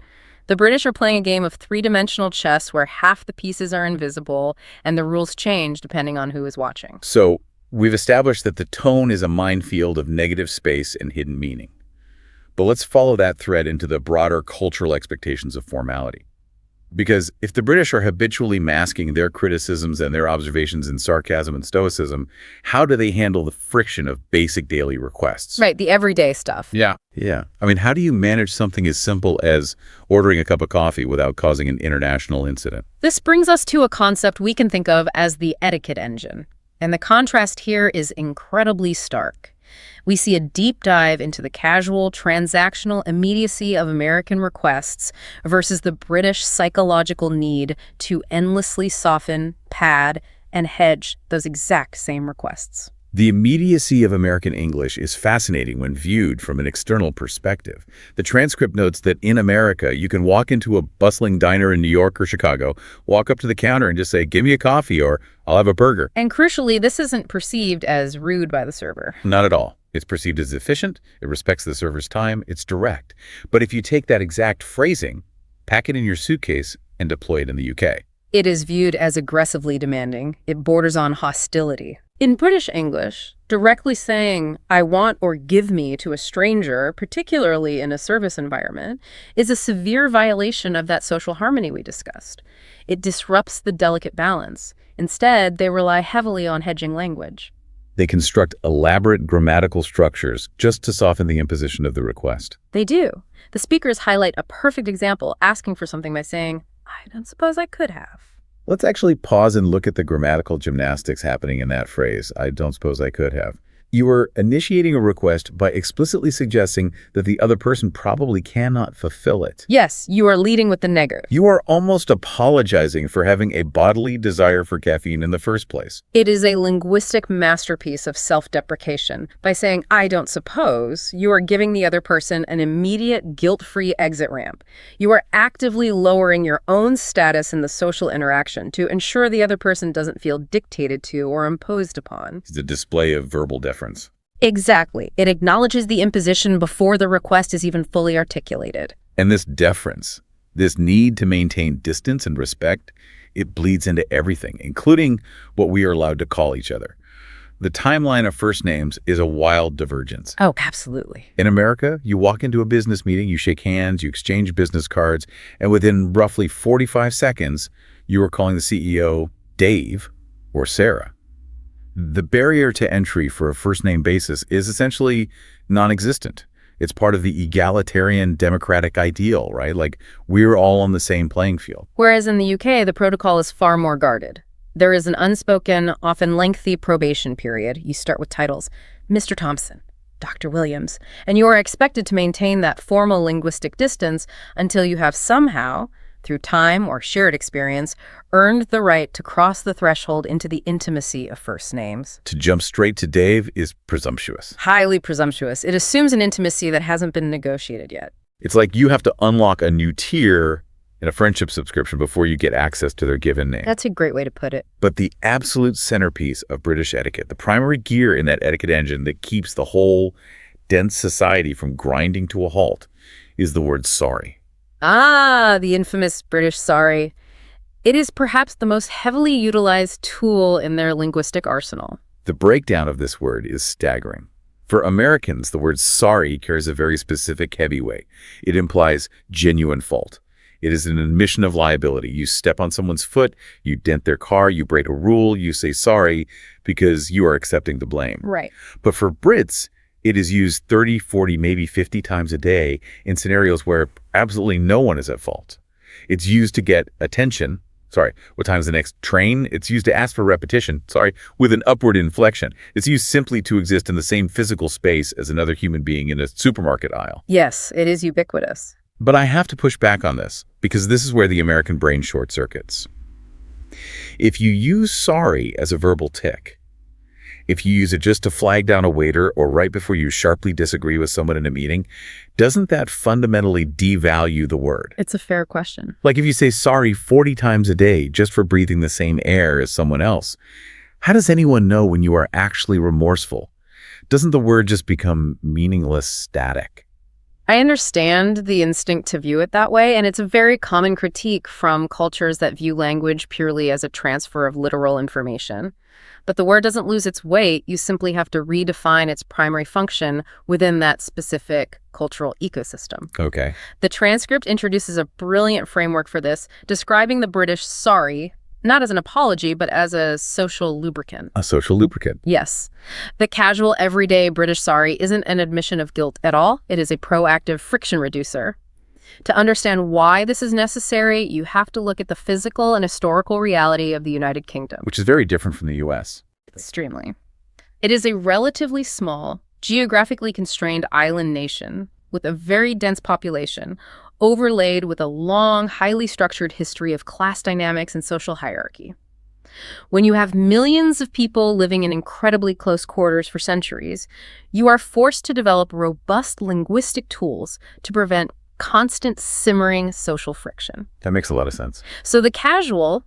The British are playing a game of three-dimensional chess where half the pieces are invisible and the rules change depending on who is watching. So we've established that the tone is a minefield of negative space and hidden meaning. But let's follow that thread into the broader cultural expectations of formality. Because if the British are habitually masking their criticisms and their observations in sarcasm and stoicism, how do they handle the friction of basic daily requests? Right, the everyday stuff. Yeah. I mean, how do you manage something as simple as ordering a cup of coffee without causing an international incident? This brings us to a concept we can think of as the etiquette engine. And the contrast here is incredibly stark. We see a deep dive into the casual, transactional immediacy of American requests versus the British psychological need to endlessly soften, pad, and hedge those exact same requests. The immediacy of American English is fascinating when viewed from an external perspective. The transcript notes that in America, you can walk into a bustling diner in New York or Chicago, walk up to the counter and just say, "Give me a coffee," or "I'll have a burger." And crucially, this isn't perceived as rude by the server. Not at all. It's perceived as efficient, it respects the server's time, it's direct. But if you take that exact phrasing, pack it in your suitcase, and deploy it in the UK. It is viewed as aggressively demanding. It borders on hostility. In British English, directly saying, "I want" or "give me" to a stranger, particularly in a service environment, is a severe violation of that social harmony we discussed. It disrupts the delicate balance. Instead, they rely heavily on hedging language. They construct elaborate grammatical structures just to soften the imposition of the request. They do. The speakers highlight a perfect example, asking for something by saying, "I don't suppose I could have." Let's actually pause and look at the grammatical gymnastics happening in that phrase, "I don't suppose I could have." You are initiating a request by explicitly suggesting that the other person probably cannot fulfill it. Yes, you are leading with the negative. You are almost apologizing for having a bodily desire for caffeine in the first place. It is a linguistic masterpiece of self-deprecation. By saying, "I don't suppose," you are giving the other person an immediate guilt-free exit ramp. You are actively lowering your own status in the social interaction to ensure the other person doesn't feel dictated to or imposed upon. It's a display of verbal deference. Exactly. It acknowledges the imposition before the request is even fully articulated. And this deference, this need to maintain distance and respect, it bleeds into everything, including what we are allowed to call each other. The timeline of first names is a wild divergence. Oh, absolutely. In America, you walk into a business meeting, you shake hands, you exchange business cards, and within roughly 45 seconds, you are calling the CEO Dave or Sarah. The barrier to entry for a first-name basis is essentially non-existent. It's part of the egalitarian democratic ideal, right? Like, we're all on the same playing field. Whereas in the UK, the protocol is far more guarded. There is an unspoken, often lengthy probation period. You start with titles, Mr. Thompson, Dr. Williams, and you are expected to maintain that formal linguistic distance until you have somehow, through time or shared experience, earned the right to cross the threshold into the intimacy of first names. To jump straight to Dave is presumptuous. Highly presumptuous. It assumes an intimacy that hasn't been negotiated yet. It's like you have to unlock a new tier in a friendship subscription before you get access to their given name. That's a great way to put it. But the absolute centerpiece of British etiquette, the primary gear in that etiquette engine that keeps the whole dense society from grinding to a halt, is the word sorry. Ah, the infamous British sorry. It is perhaps the most heavily utilized tool in their linguistic arsenal. The breakdown of this word is staggering. For Americans, the word sorry carries a very specific heavy weight. It implies genuine fault. It is an admission of liability. You step on someone's foot, you dent their car, you break a rule, you say sorry because you are accepting the blame. Right. But for Brits, it is used 30, 40, maybe 50 times a day in scenarios where absolutely no one is at fault. It's used to get attention. Sorry, what time's the next train? It's used to ask for repetition. Sorry, with an upward inflection. It's used simply to exist in the same physical space as another human being in a supermarket aisle. Yes, it is ubiquitous. But I have to push back on this, because this is where the American brain short circuits. If you use sorry as a verbal tick, if you use it just to flag down a waiter or right before you sharply disagree with someone in a meeting, doesn't that fundamentally devalue the word? It's a fair question. Like if you say sorry 40 times a day just for breathing the same air as someone else, how does anyone know when you are actually remorseful? Doesn't the word just become meaningless static? I understand the instinct to view it that way, and it's a very common critique from cultures that view language purely as a transfer of literal information. But the word doesn't lose its weight, you simply have to redefine its primary function within that specific cultural ecosystem. Okay. The transcript introduces a brilliant framework for this, describing the British sorry not as an apology, but as a social lubricant. A social lubricant. Yes. The casual, everyday British sorry isn't an admission of guilt at all. It is a proactive friction reducer. To understand why this is necessary, you have to look at the physical and historical reality of the United Kingdom. Which is very different from the U.S. Extremely. It is a relatively small, geographically constrained island nation with a very dense population, overlaid with a long, highly structured history of class dynamics and social hierarchy. When you have millions of people living in incredibly close quarters for centuries, you are forced to develop robust linguistic tools to prevent constant simmering social friction. That makes a lot of sense. So the casual,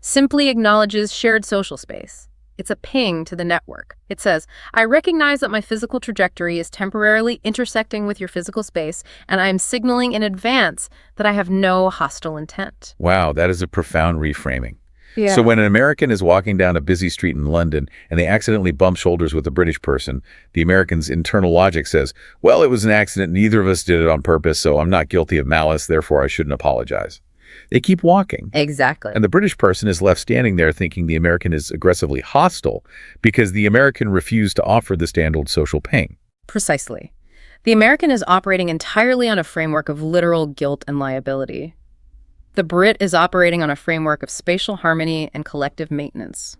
simply acknowledges shared social space. It's a ping to the network. It says, I recognize that my physical trajectory is temporarily intersecting with your physical space, and I am signaling in advance that I have no hostile intent. Wow, that is a profound reframing. Yeah. So when an American is walking down a busy street in London and they accidentally bump shoulders with a British person, the American's internal logic says, well, it was an accident. Neither of us did it on purpose, so I'm not guilty of malice. Therefore, I shouldn't apologize. They keep walking. Exactly. And the British person is left standing there thinking the American is aggressively hostile because the American refused to offer the standard social ping. Precisely. The American is operating entirely on a framework of literal guilt and liability. The Brit is operating on a framework of spatial harmony and collective maintenance.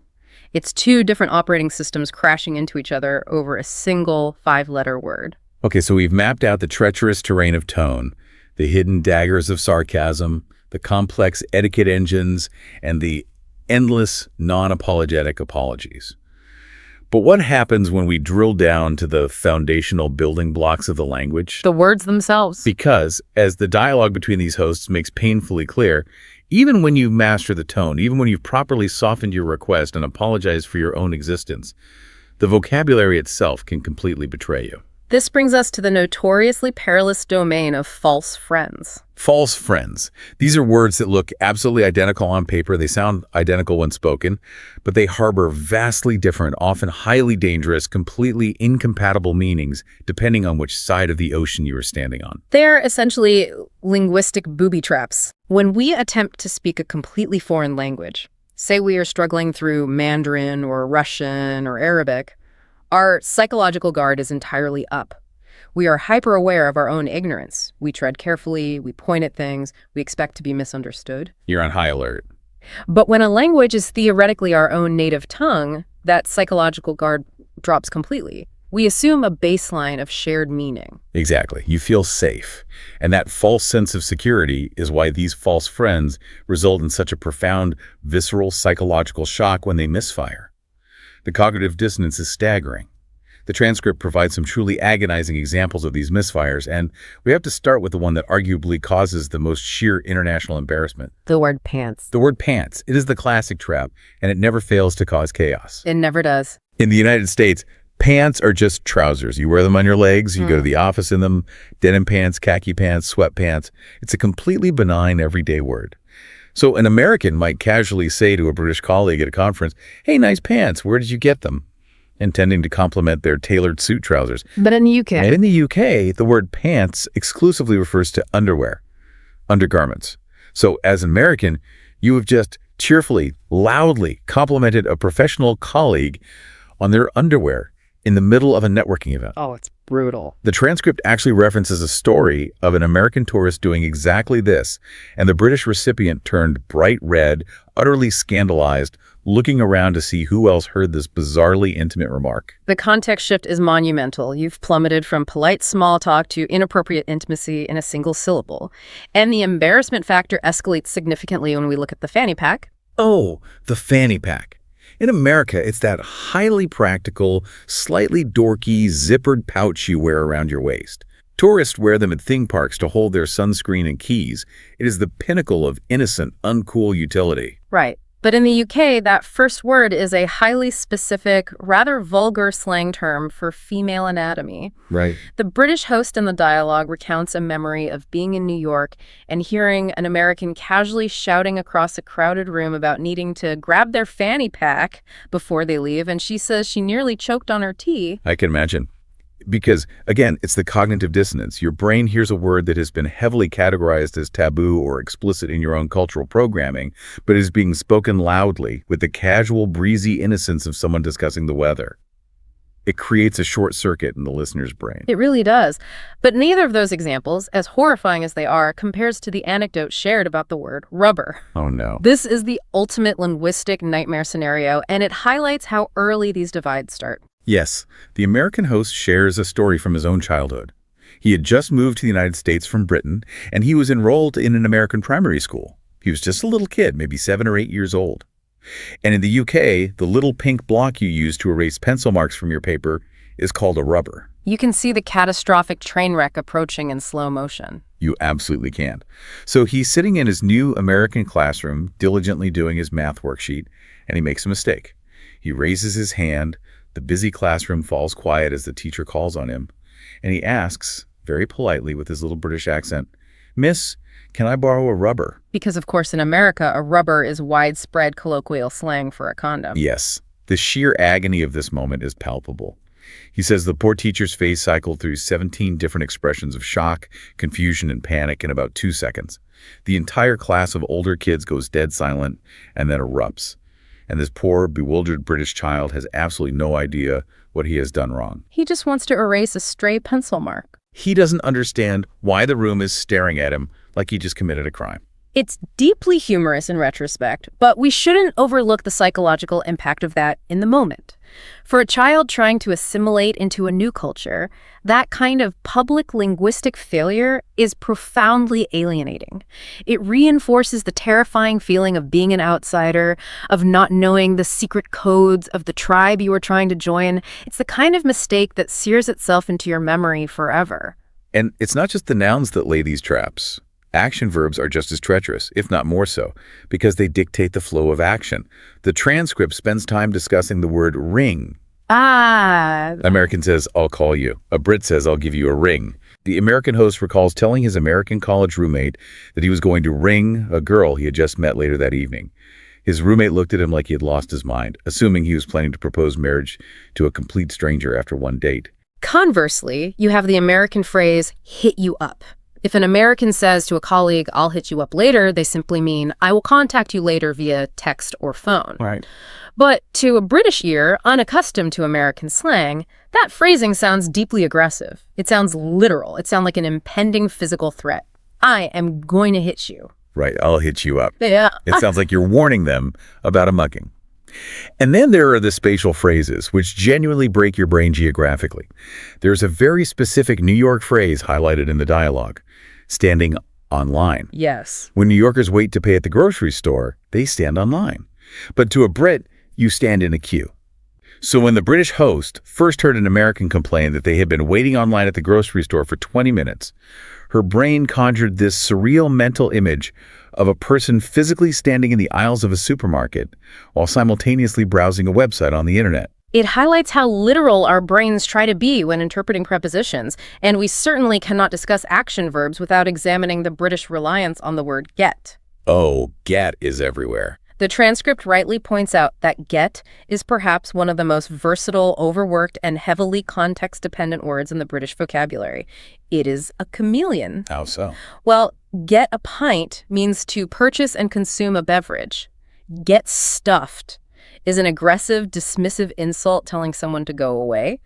It's two different operating systems crashing into each other over a single 5-letter word. Okay, so we've mapped out the treacherous terrain of tone, the hidden daggers of sarcasm, the complex etiquette engines, and the endless non-apologetic apologies. But what happens when we drill down to the foundational building blocks of the language? The words themselves. Because, as the dialogue between these hosts makes painfully clear, even when you master the tone, even when you've properly softened your request and apologized for your own existence, the vocabulary itself can completely betray you. This brings us to the notoriously perilous domain of false friends. False friends. These are words that look absolutely identical on paper. They sound identical when spoken, but they harbor vastly different, often highly dangerous, completely incompatible meanings, depending on which side of the ocean you are standing on. They're essentially linguistic booby traps. When we attempt to speak a completely foreign language, say we are struggling through Mandarin or Russian or Arabic, our psychological guard is entirely up. We are hyper-aware of our own ignorance. We tread carefully, we point at things, we expect to be misunderstood. You're on high alert. But when a language is theoretically our own native tongue, that psychological guard drops completely. We assume a baseline of shared meaning. Exactly. You feel safe. And that false sense of security is why these false friends result in such a profound, visceral psychological shock when they misfire. The cognitive dissonance is staggering. The transcript provides some truly agonizing examples of these misfires, and we have to start with the one that arguably causes the most sheer international embarrassment. The word pants. The word pants. It is the classic trap, and it never fails to cause chaos. It never does. In the United States, pants are just trousers. You wear them on your legs, you go to the office in them, denim pants, khaki pants, sweatpants. It's a completely benign, everyday word. So an American might casually say to a British colleague at a conference, hey, nice pants, where did you get them? Intending to compliment their tailored suit trousers. But in the UK. And in the UK, the word pants exclusively refers to underwear, undergarments. So as an American, you have just cheerfully, loudly complimented a professional colleague on their underwear in the middle of a networking event. Oh, it's brutal. The transcript actually references a story of an American tourist doing exactly this, and the British recipient turned bright red, utterly scandalized, looking around to see who else heard this bizarrely intimate remark. The context shift is monumental. You've plummeted from polite small talk to inappropriate intimacy in a single syllable. And the embarrassment factor escalates significantly when we look at the fanny pack. Oh, the fanny pack. In America, it's that highly practical, slightly dorky, zippered pouch you wear around your waist. Tourists wear them at theme parks to hold their sunscreen and keys. It is the pinnacle of innocent, uncool utility. Right. But in the UK, that first word is a highly specific, rather vulgar slang term for female anatomy. Right. The British host in the dialogue recounts a memory of being in New York and hearing an American casually shouting across a crowded room about needing to grab their fanny pack before they leave, and she says she nearly choked on her tea. I can imagine. Because, again, it's the cognitive dissonance. Your brain hears a word that has been heavily categorized as taboo or explicit in your own cultural programming, but is being spoken loudly with the casual, breezy innocence of someone discussing the weather. It creates a short circuit in the listener's brain. It really does. But neither of those examples, as horrifying as they are, compares to the anecdote shared about the word rubber. Oh, no. This is the ultimate linguistic nightmare scenario, and it highlights how early these divides start. Yes, the American host shares a story from his own childhood. He had just moved to the United States from Britain, and he was enrolled in an American primary school. He was just a little kid, maybe 7 or 8 years old. And in the UK, the little pink block you use to erase pencil marks from your paper is called a rubber. You can see the catastrophic train wreck approaching in slow motion. You absolutely can. So he's sitting in his new American classroom, diligently doing his math worksheet, and he makes a mistake. He raises his hand. The busy classroom falls quiet as the teacher calls on him, and he asks, very politely with his little British accent, "Miss, can I borrow a rubber?" Because, of course, in America, a rubber is widespread colloquial slang for a condom. Yes, the sheer agony of this moment is palpable. He says the poor teacher's face cycled through 17 different expressions of shock, confusion, and panic in about 2 seconds. The entire class of older kids goes dead silent and then erupts. And this poor, bewildered British child has absolutely no idea what he has done wrong. He just wants to erase a stray pencil mark. He doesn't understand why the room is staring at him like he just committed a crime. It's deeply humorous in retrospect, but we shouldn't overlook the psychological impact of that in the moment. For a child trying to assimilate into a new culture, that kind of public linguistic failure is profoundly alienating. It reinforces the terrifying feeling of being an outsider, of not knowing the secret codes of the tribe you were trying to join. It's the kind of mistake that sears itself into your memory forever. And it's not just the nouns that lay these traps. Action verbs are just as treacherous, if not more so, because they dictate the flow of action. The transcript spends time discussing the word ring. American says, "I'll call you." A Brit says, "I'll give you a ring." The American host recalls telling his American college roommate that he was going to ring a girl he had just met later that evening. His roommate looked at him like he had lost his mind, assuming he was planning to propose marriage to a complete stranger after one date. Conversely, you have the American phrase, hit you up. If an American says to a colleague, "I'll hit you up later," they simply mean, "I will contact you later via text or phone." Right. But to a British ear, unaccustomed to American slang, that phrasing sounds deeply aggressive. It sounds literal. It sounds like an impending physical threat. I am going to hit you. Right, "I'll hit you up." Yeah. It sounds like you're warning them about a mugging. And then there are the spatial phrases, which genuinely break your brain geographically. There's a very specific New York phrase highlighted in the dialogue, standing on line. Yes. When New Yorkers wait to pay at the grocery store, they stand on line. But to a Brit, you stand in a queue. So when the British host first heard an American complain that they had been waiting online at the grocery store for 20 minutes, her brain conjured this surreal mental image of a person physically standing in the aisles of a supermarket while simultaneously browsing a website on the internet. It highlights how literal our brains try to be when interpreting prepositions, and we certainly cannot discuss action verbs without examining the British reliance on the word get. Oh, get is everywhere. The transcript rightly points out that get is perhaps one of the most versatile, overworked, and heavily context-dependent words in the British vocabulary. It is a chameleon. How so? Well, get a pint means to purchase and consume a beverage. Get stuffed is an aggressive, dismissive insult telling someone to go away.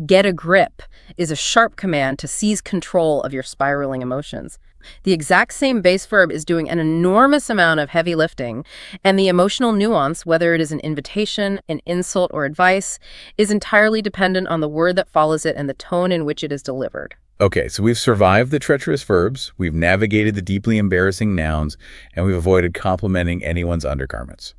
Get a grip is a sharp command to seize control of your spiraling emotions. The exact same base verb is doing an enormous amount of heavy lifting, and the emotional nuance, whether it is an invitation, an insult, or advice, is entirely dependent on the word that follows it and the tone in which it is delivered. Okay, so we've survived the treacherous verbs, we've navigated the deeply embarrassing nouns, and we've avoided complimenting anyone's undergarments.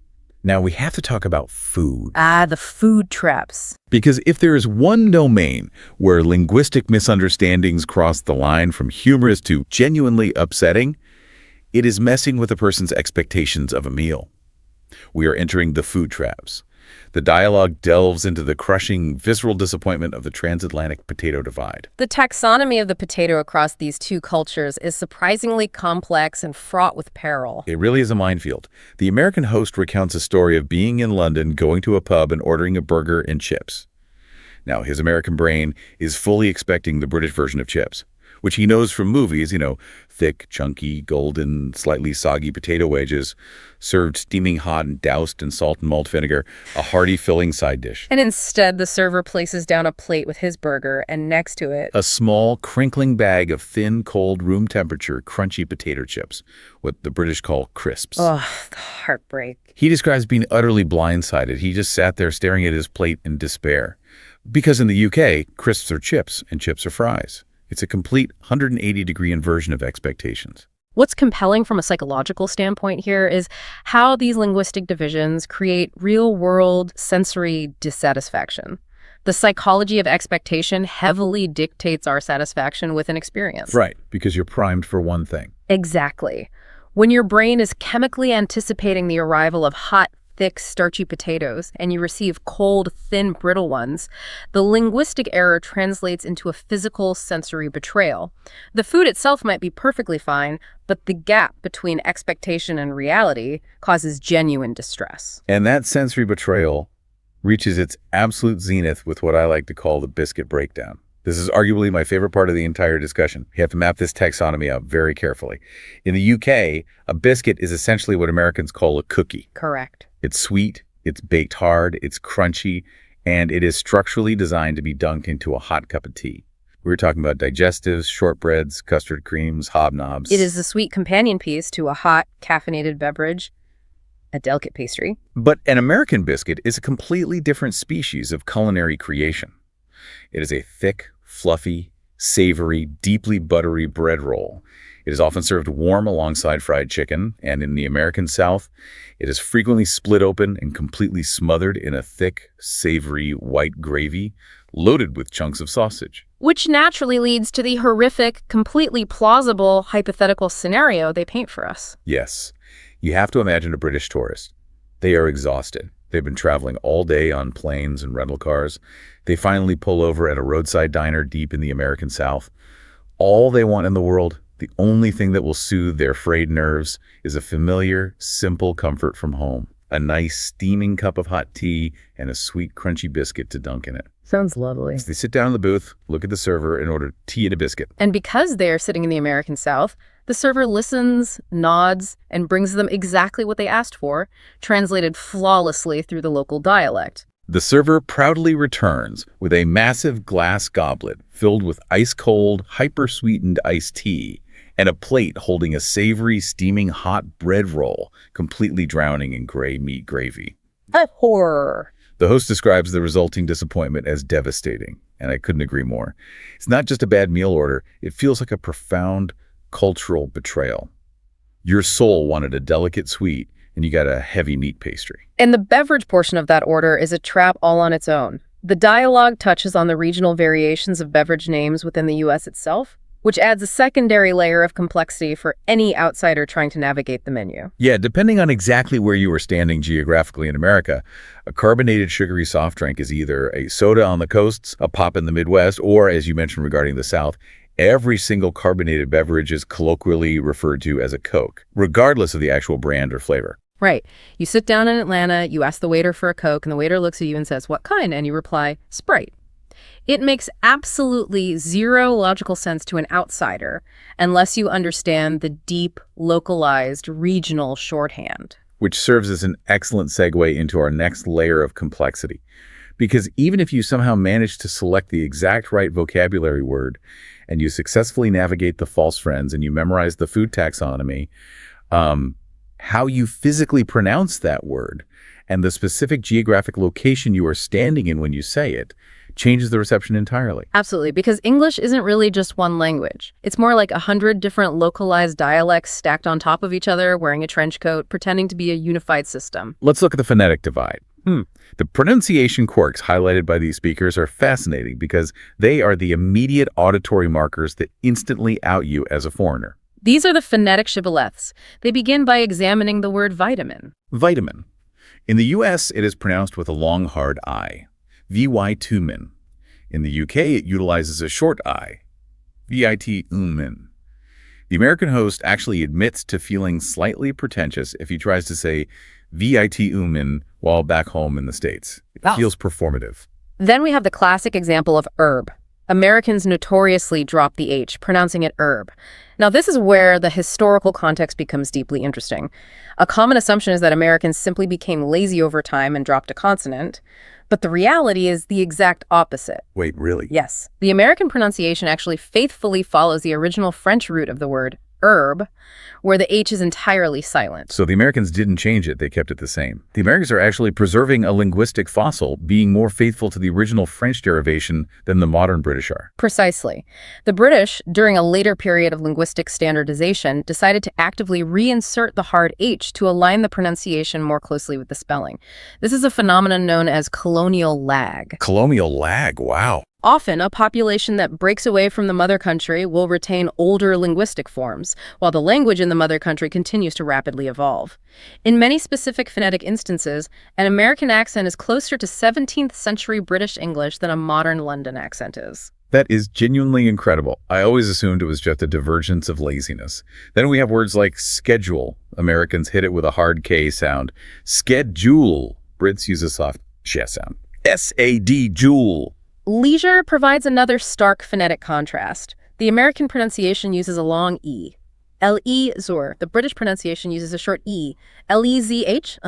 Now we have to talk about food. The food traps. Because if there is one domain where linguistic misunderstandings cross the line from humorous to genuinely upsetting, it is messing with a person's expectations of a meal. We are entering the food traps. The dialogue delves into the crushing, visceral disappointment of the transatlantic potato divide. The taxonomy of the potato across these two cultures is surprisingly complex and fraught with peril. It really is a minefield. The American host recounts a story of being in London, going to a pub and ordering a burger and chips. Now, his American brain is fully expecting the British version of chips, which he knows from movies, thick, chunky, golden, slightly soggy potato wedges, served steaming hot and doused in salt and malt vinegar, a hearty, filling side dish. And instead, the server places down a plate with his burger, and next to it, a small, crinkling bag of thin, cold, room temperature, crunchy potato chips, what the British call crisps. oh, the heartbreak. He describes being utterly blindsided. He just sat there staring at his plate in despair. Because in the UK, crisps are chips and chips are fries. It's a complete 180-degree inversion of expectations. What's compelling from a psychological standpoint here is how these linguistic divisions create real-world sensory dissatisfaction. The psychology of expectation heavily dictates our satisfaction with an experience. Right, because you're primed for one thing. Exactly. When your brain is chemically anticipating the arrival of hot, thick, starchy potatoes, and you receive cold, thin, brittle ones, the linguistic error translates into a physical sensory betrayal. The food itself might be perfectly fine, but the gap between expectation and reality causes genuine distress. And that sensory betrayal reaches its absolute zenith with what I like to call the biscuit breakdown. This is arguably my favorite part of the entire discussion. You have to map this taxonomy out very carefully. In the UK, a biscuit is essentially what Americans call a cookie. Correct. It's sweet, it's baked hard, it's crunchy, and it is structurally designed to be dunked into a hot cup of tea. We're talking about digestives, shortbreads, custard creams, hobnobs. It is the sweet companion piece to a hot, caffeinated beverage, a delicate pastry. But an American biscuit is a completely different species of culinary creation. It is a thick, fluffy, savory, deeply buttery bread roll. It is often served warm alongside fried chicken, and in the American South, it is frequently split open and completely smothered in a thick, savory white gravy loaded with chunks of sausage. Which naturally leads to the horrific, completely plausible, hypothetical scenario they paint for us. Yes, you have to imagine a British tourist. They are exhausted. They've been traveling all day on planes and rental cars. They finally pull over at a roadside diner deep in the American South. All they want in the world, the only thing that will soothe their frayed nerves, is a familiar, simple comfort from home. A nice, steaming cup of hot tea and a sweet, crunchy biscuit to dunk in it. Sounds lovely. So they sit down in the booth, look at the server, and order tea and a biscuit. And because they're sitting in the American South, the server listens, nods, and brings them exactly what they asked for, translated flawlessly through the local dialect. The server proudly returns with a massive glass goblet filled with ice-cold, hyper-sweetened iced tea and a plate holding a savory, steaming hot bread roll, completely drowning in gray meat gravy. A horror. The host describes the resulting disappointment as devastating, and I couldn't agree more. It's not just a bad meal order. It feels like a profound cultural betrayal. Your soul wanted a delicate sweet, and you got a heavy meat pastry. And the beverage portion of that order is a trap all on its own. The dialogue touches on the regional variations of beverage names within the U.S. itself, which adds a secondary layer of complexity for any outsider trying to navigate the menu. Yeah, depending on exactly where you are standing geographically in America, a carbonated sugary soft drink is either a soda on the coasts, a pop in the Midwest, or, as you mentioned regarding the South, every single carbonated beverage is colloquially referred to as a Coke, regardless of the actual brand or flavor. Right. You sit down in Atlanta, you ask the waiter for a Coke, and the waiter looks at you and says, "What kind?" And you reply, "Sprite." It makes absolutely zero logical sense to an outsider unless you understand the deep, localized, regional shorthand. Which serves as an excellent segue into our next layer of complexity. Because even if you somehow manage to select the exact right vocabulary word, and you successfully navigate the false friends, and you memorize the food taxonomy, how you physically pronounce that word and the specific geographic location you are standing in when you say it changes the reception entirely. Absolutely, because English isn't really just one language. It's more like 100 different localized dialects stacked on top of each other, wearing a trench coat, pretending to be a unified system. Let's look at the phonetic divide. The pronunciation quirks highlighted by these speakers are fascinating because they are the immediate auditory markers that instantly out you as a foreigner. These are the phonetic shibboleths. They begin by examining the word vitamin. Vitamin. In the US, it is pronounced with a long, hard I, vy2min. In the UK, it utilizes a short I, vit-umin. The American host actually admits to feeling slightly pretentious if he tries to say vit-umin while back home in the States. It feels performative. Then we have the classic example of herb. Americans notoriously drop the H, pronouncing it herb. Now, this is where the historical context becomes deeply interesting. A common assumption is that Americans simply became lazy over time and dropped a consonant, but the reality is the exact opposite. Wait, really? Yes. The American pronunciation actually faithfully follows the original French root of the word herb, where the H is entirely silent. So the Americans didn't change it, they kept it the same. The Americans are actually preserving a linguistic fossil, being more faithful to the original French derivation than the modern British are. Precisely. The British, during a later period of linguistic standardization, decided to actively reinsert the hard H to align the pronunciation more closely with the spelling. This is a phenomenon known as colonial lag. Colonial lag, wow. Often, a population that breaks away from the mother country will retain older linguistic forms, while the language in the mother country continues to rapidly evolve. In many specific phonetic instances, an American accent is closer to 17th century British English than a modern London accent is. That is genuinely incredible. I always assumed it was just a divergence of laziness. Then we have words like schedule. Americans hit it with a hard K sound. Schedule. Brits use a soft sh sound. S-A-D, jewel. Leisure provides another stark phonetic contrast. The American pronunciation uses a long E. L-E-zur. The British pronunciation uses a short E. L-E-Z-H.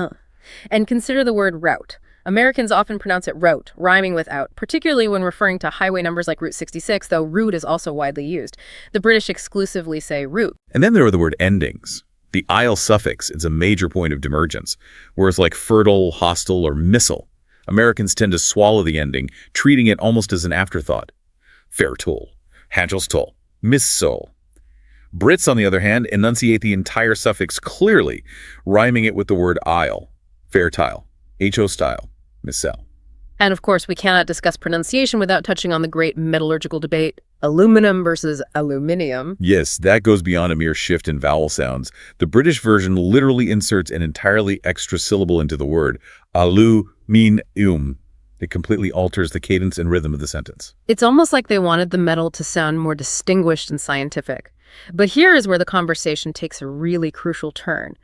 And consider the word route. Americans often pronounce it route, rhyming with out, particularly when referring to highway numbers like Route 66, though route is also widely used. The British exclusively say route. And then there are the word endings. The "ile" suffix is a major point of divergence, whereas like fertile, hostile, or missile, Americans tend to swallow the ending, treating it almost as an afterthought. Fairtool, Hangelstoll, Missole. Brits, on the other hand, enunciate the entire suffix clearly, rhyming it with the word isle, fertile, H-O-style, missile. And of course, we cannot discuss pronunciation without touching on the great metallurgical debate, aluminum versus aluminium. Yes, that goes beyond a mere shift in vowel sounds. The British version literally inserts an entirely extra syllable into the word, aluminium. It completely alters the cadence and rhythm of the sentence. It's almost like they wanted the metal to sound more distinguished and scientific. But here is where the conversation takes a really crucial turn.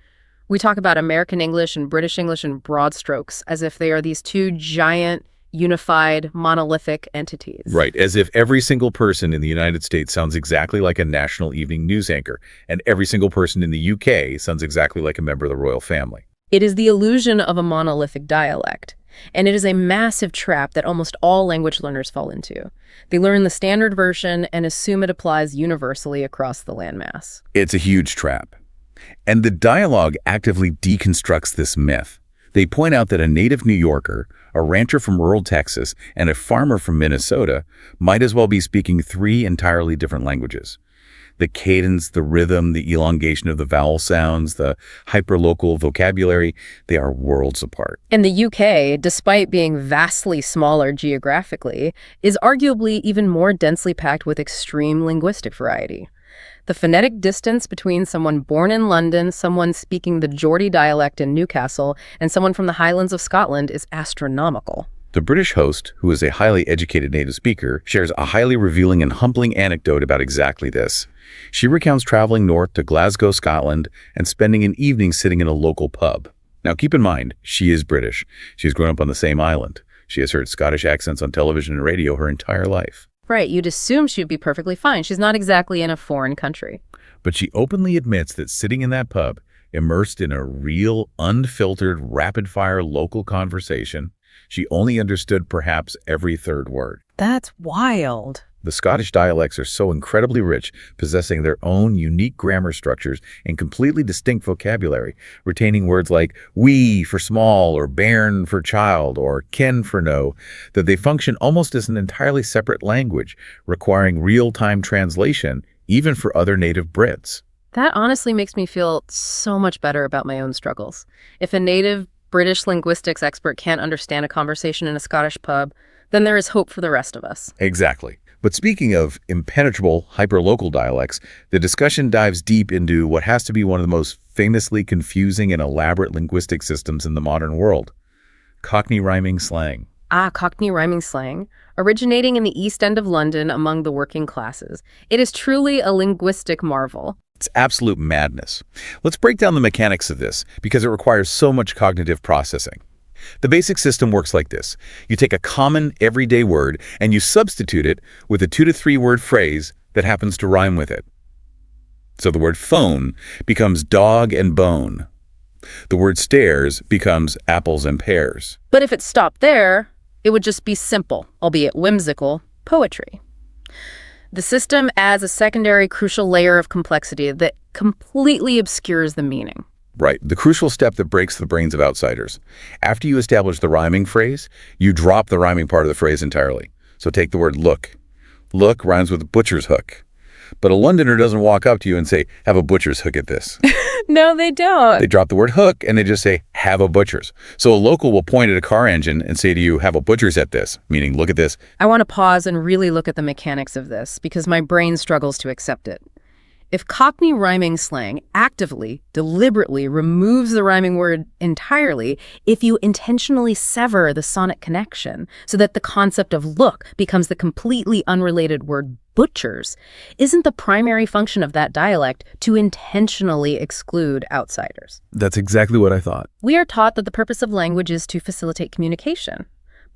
We talk about American English and British English in broad strokes, as if they are these two giant, unified, monolithic entities. Right, as if every single person in the United States sounds exactly like a national evening news anchor, and every single person in the UK sounds exactly like a member of the royal family. It is the illusion of a monolithic dialect, and it is a massive trap that almost all language learners fall into. They learn the standard version and assume it applies universally across the landmass. It's a huge trap. And the dialogue actively deconstructs this myth. They point out that a native New Yorker, a rancher from rural Texas, and a farmer from Minnesota might as well be speaking three entirely different languages. The cadence, the rhythm, the elongation of the vowel sounds, the hyperlocal vocabulary, they are worlds apart. And the UK, despite being vastly smaller geographically, is arguably even more densely packed with extreme linguistic variety. The phonetic distance between someone born in London, someone speaking the Geordie dialect in Newcastle, and someone from the Highlands of Scotland is astronomical. The British host, who is a highly educated native speaker, shares a highly revealing and humbling anecdote about exactly this. She recounts traveling north to Glasgow, Scotland, and spending an evening sitting in a local pub. Now, keep in mind, she is British. She's grown up on the same island. She has heard Scottish accents on television and radio her entire life. Right, you'd assume she'd be perfectly fine. She's not exactly in a foreign country. But she openly admits that sitting in that pub, immersed in a real, unfiltered, rapid-fire local conversation, she only understood perhaps every third word. That's wild. The Scottish dialects are so incredibly rich, possessing their own unique grammar structures and completely distinct vocabulary, retaining words like wee for small, or bairn for child, or ken for no, that they function almost as an entirely separate language, requiring real-time translation, even for other native Brits. That honestly makes me feel so much better about my own struggles. If a native British linguistics expert can't understand a conversation in a Scottish pub, then there is hope for the rest of us. Exactly. But speaking of impenetrable hyperlocal dialects, the discussion dives deep into what has to be one of the most famously confusing and elaborate linguistic systems in the modern world: Cockney rhyming slang. Cockney rhyming slang, originating in the East End of London among the working classes. It is truly a linguistic marvel. It's absolute madness. Let's break down the mechanics of this because it requires so much cognitive processing. The basic system works like this. You take a common, everyday word and you substitute it with a 2 to 3 word phrase that happens to rhyme with it. So the word phone becomes dog and bone. The word stairs becomes apples and pears. But if it stopped there, it would just be simple, albeit whimsical, poetry. The system adds a secondary crucial layer of complexity that completely obscures the meaning. Right, the crucial step that breaks the brains of outsiders. After you establish the rhyming phrase, you drop the rhyming part of the phrase entirely. So take the word look. Look rhymes with butcher's hook. But a Londoner doesn't walk up to you and say, have a butcher's hook at this. No, they don't. They drop the word hook and they just say, have a butcher's. So a local will point at a car engine and say to you, have a butcher's at this, meaning look at this. I want to pause and really look at the mechanics of this because my brain struggles to accept it. If Cockney rhyming slang actively, deliberately removes the rhyming word entirely, if you intentionally sever the sonic connection so that the concept of look becomes the completely unrelated word butchers, isn't the primary function of that dialect to intentionally exclude outsiders? That's exactly what I thought. We are taught that the purpose of language is to facilitate communication.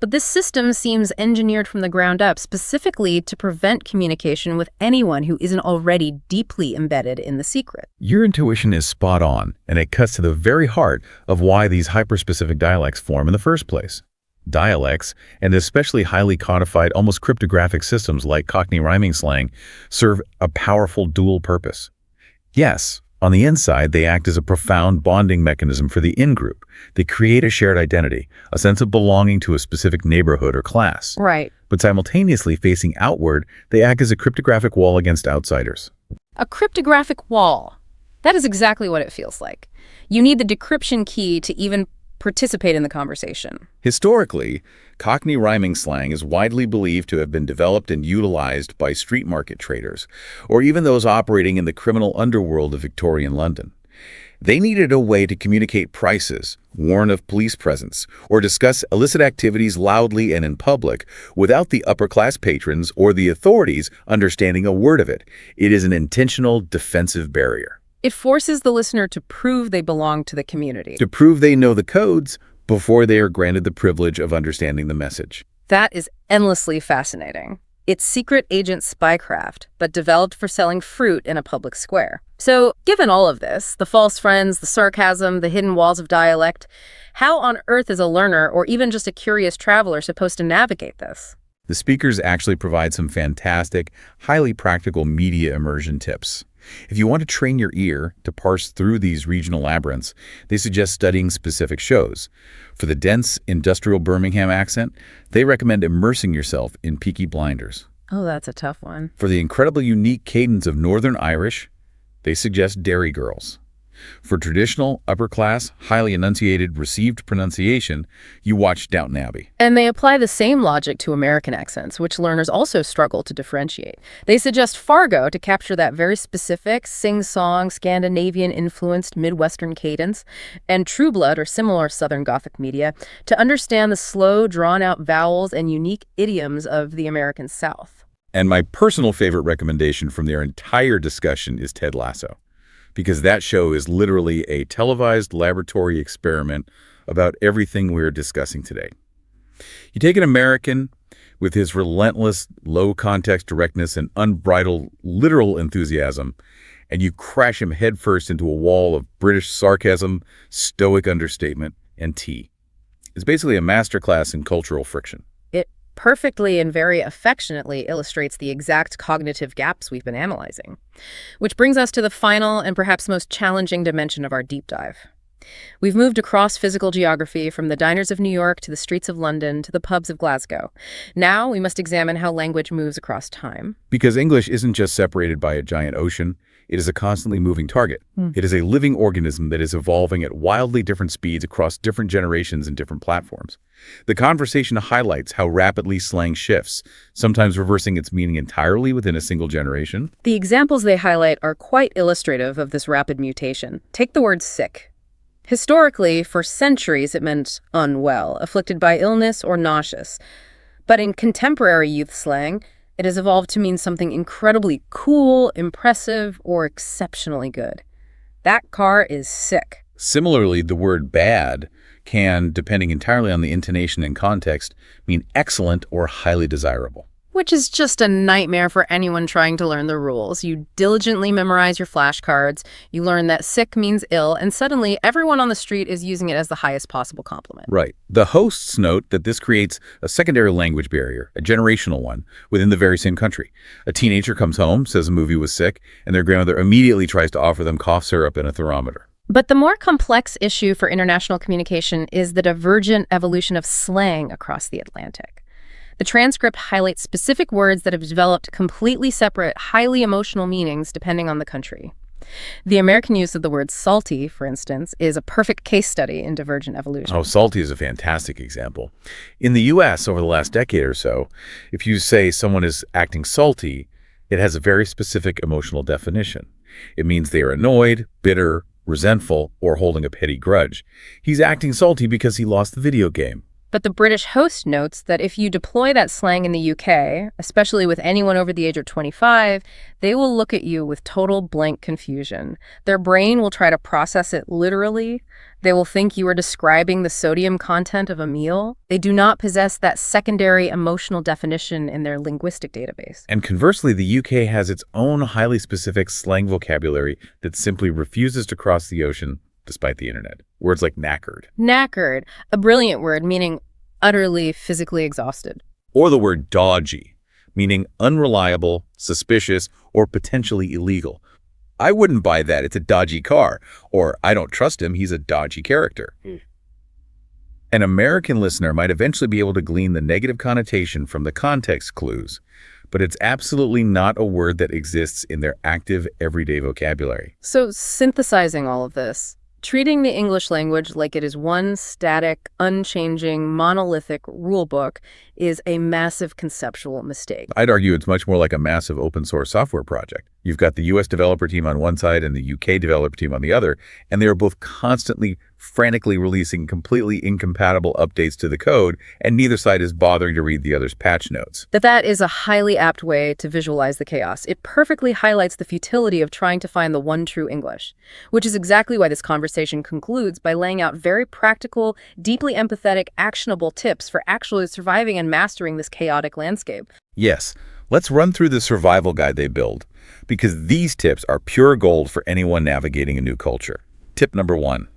But this system seems engineered from the ground up specifically to prevent communication with anyone who isn't already deeply embedded in the secret. Your intuition is spot on, and it cuts to the very heart of why these hyperspecific dialects form in the first place. Dialects, and especially highly codified, almost cryptographic systems like Cockney rhyming slang, serve a powerful dual purpose. Yes, on the inside, they act as a profound bonding mechanism for the in-group. They create a shared identity, a sense of belonging to a specific neighborhood or class. Right. But simultaneously facing outward, they act as a cryptographic wall against outsiders. A cryptographic wall. That is exactly what it feels like. You need the decryption key to even participate in the conversation. Historically, Cockney rhyming slang is widely believed to have been developed and utilized by street market traders, or even those operating in the criminal underworld of Victorian London. They needed a way to communicate prices, warn of police presence, or discuss illicit activities loudly and in public without the upper-class patrons or the authorities understanding a word of it. It is an intentional defensive barrier. It forces the listener to prove they belong to the community. To prove they know the codes before they are granted the privilege of understanding the message. That is endlessly fascinating. It's secret agent spycraft, but developed for selling fruit in a public square. So, given all of this, the false friends, the sarcasm, the hidden walls of dialect, how on earth is a learner or even just a curious traveler supposed to navigate this? The speakers actually provide some fantastic, highly practical media immersion tips. If you want to train your ear to parse through these regional labyrinths, they suggest studying specific shows. For the dense, industrial Birmingham accent, they recommend immersing yourself in Peaky Blinders. Oh, that's a tough one. For the incredibly unique cadence of Northern Irish, they suggest Derry Girls. For traditional, upper-class, highly enunciated, received pronunciation, you watch Downton Abbey. And they apply the same logic to American accents, which learners also struggle to differentiate. They suggest Fargo to capture that very specific, sing-song, Scandinavian-influenced Midwestern cadence, and True Blood, or similar Southern Gothic media, to understand the slow, drawn-out vowels and unique idioms of the American South. And my personal favorite recommendation from their entire discussion is Ted Lasso, because that show is literally a televised laboratory experiment about everything we're discussing today. You take an American with his relentless, low-context directness and unbridled literal enthusiasm, and you crash him headfirst into a wall of British sarcasm, stoic understatement, and tea. It's basically a masterclass in cultural friction. It perfectly and very affectionately illustrates the exact cognitive gaps we've been analyzing. Which brings us to the final and perhaps most challenging dimension of our deep dive. We've moved across physical geography from the diners of New York to the streets of London to the pubs of Glasgow. Now we must examine how language moves across time. Because English isn't just separated by a giant ocean, It is a constantly moving target. It is a living organism that is evolving at wildly different speeds across different generations and different platforms. The conversation highlights how rapidly slang shifts, sometimes reversing its meaning entirely within a single generation. The examples they highlight are quite illustrative of this rapid mutation. Take the word sick. Historically, for centuries, it meant unwell, afflicted by illness, or nauseous. But in contemporary youth slang, it has evolved to mean something incredibly cool, impressive, or exceptionally good. That car is sick. Similarly, the word bad can, depending entirely on the intonation and context, mean excellent or highly desirable. Which is just a nightmare for anyone trying to learn the rules. You diligently memorize your flashcards, you learn that sick means ill, and suddenly everyone on the street is using it as the highest possible compliment. Right. The hosts note that this creates a secondary language barrier, a generational one, within the very same country. A teenager comes home, says a movie was sick, and their grandmother immediately tries to offer them cough syrup and a thermometer. But the more complex issue for international communication is the divergent evolution of slang across the Atlantic. The transcript highlights specific words that have developed completely separate, highly emotional meanings depending on the country. The American use of the word salty, for instance, is a perfect case study in divergent evolution. Oh, salty is a fantastic example. In the U.S., over the last decade or so, if you say someone is acting salty, it has a very specific emotional definition. It means they are annoyed, bitter, resentful, or holding a petty grudge. He's acting salty because he lost the video game. But the British host notes that if you deploy that slang in the UK, especially with anyone over the age of 25, they will look at you with total blank confusion. Their brain will try to process it literally. They will think you are describing the sodium content of a meal. They do not possess that secondary emotional definition in their linguistic database. And conversely, the UK has its own highly specific slang vocabulary that simply refuses to cross the ocean despite the internet. Words like knackered. Knackered, a brilliant word meaning utterly physically exhausted. Or the word dodgy, meaning unreliable, suspicious, or potentially illegal. I wouldn't buy that, it's a dodgy car. Or I don't trust him, he's a dodgy character. An American listener might eventually be able to glean the negative connotation from the context clues, but it's absolutely not a word that exists in their active everyday vocabulary. So synthesizing all of this, treating the English language like it is one static, unchanging, monolithic rulebook is a massive conceptual mistake. I'd argue it's much more like a massive open source software project. You've got the US developer team on one side and the UK developer team on the other, and they are both constantly, frantically releasing completely incompatible updates to the code, and neither side is bothering to read the other's patch notes. That is a highly apt way to visualize the chaos. It perfectly highlights the futility of trying to find the one true English, which is exactly why this conversation concludes by laying out very practical, deeply empathetic, actionable tips for actually surviving and mastering this chaotic landscape. Yes, let's run through the survival guide they build, because these tips are pure gold for anyone navigating a new culture. Tip number 1.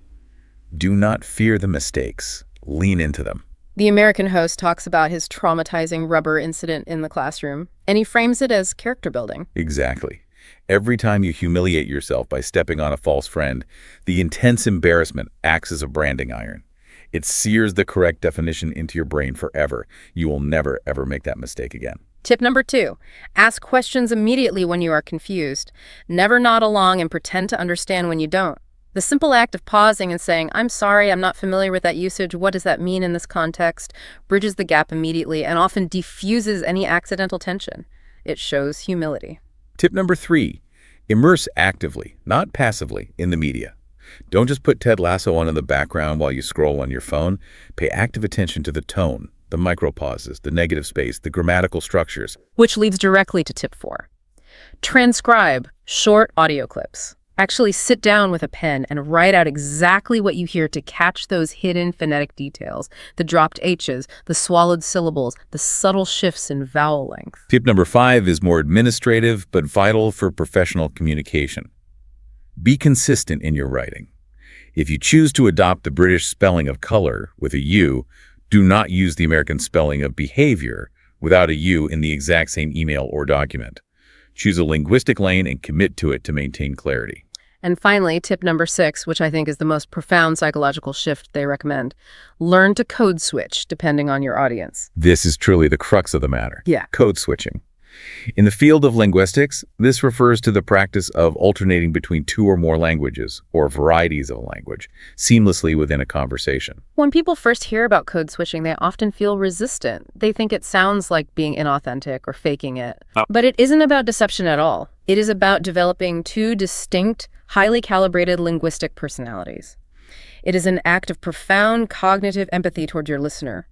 Do not fear the mistakes. Lean into them. The American host talks about his traumatizing rubber incident in the classroom, and he frames it as character building. Exactly. Every time you humiliate yourself by stepping on a false friend, the intense embarrassment acts as a branding iron. It sears the correct definition into your brain forever. You will never, ever make that mistake again. Tip number 2, ask questions immediately when you are confused. Never nod along and pretend to understand when you don't. The simple act of pausing and saying, "I'm sorry, I'm not familiar with that usage. What does that mean in this context?" bridges the gap immediately and often diffuses any accidental tension. It shows humility. Tip number 3, immerse actively, not passively, in the media. Don't just put Ted Lasso on in the background while you scroll on your phone. Pay active attention to the tone, the micropauses, the negative space, the grammatical structures. Which leads directly to tip 4. Transcribe short audio clips. Actually sit down with a pen and write out exactly what you hear to catch those hidden phonetic details, the dropped H's, the swallowed syllables, the subtle shifts in vowel length. Tip number 5 is more administrative, but vital for professional communication. Be consistent in your writing. If you choose to adopt the British spelling of color with a U, do not use the American spelling of behavior without a U in the exact same email or document. Choose a linguistic lane and commit to it to maintain clarity. And finally, tip number 6, which I think is the most profound psychological shift they recommend. Learn to code switch depending on your audience. This is truly the crux of the matter. Yeah. Code switching. In the field of linguistics, this refers to the practice of alternating between two or more languages, or varieties of a language, seamlessly within a conversation. When people first hear about code switching, they often feel resistant. They think it sounds like being inauthentic or faking it. But it isn't about deception at all. It is about developing two distinct, highly calibrated linguistic personalities. It is an act of profound cognitive empathy toward your listener.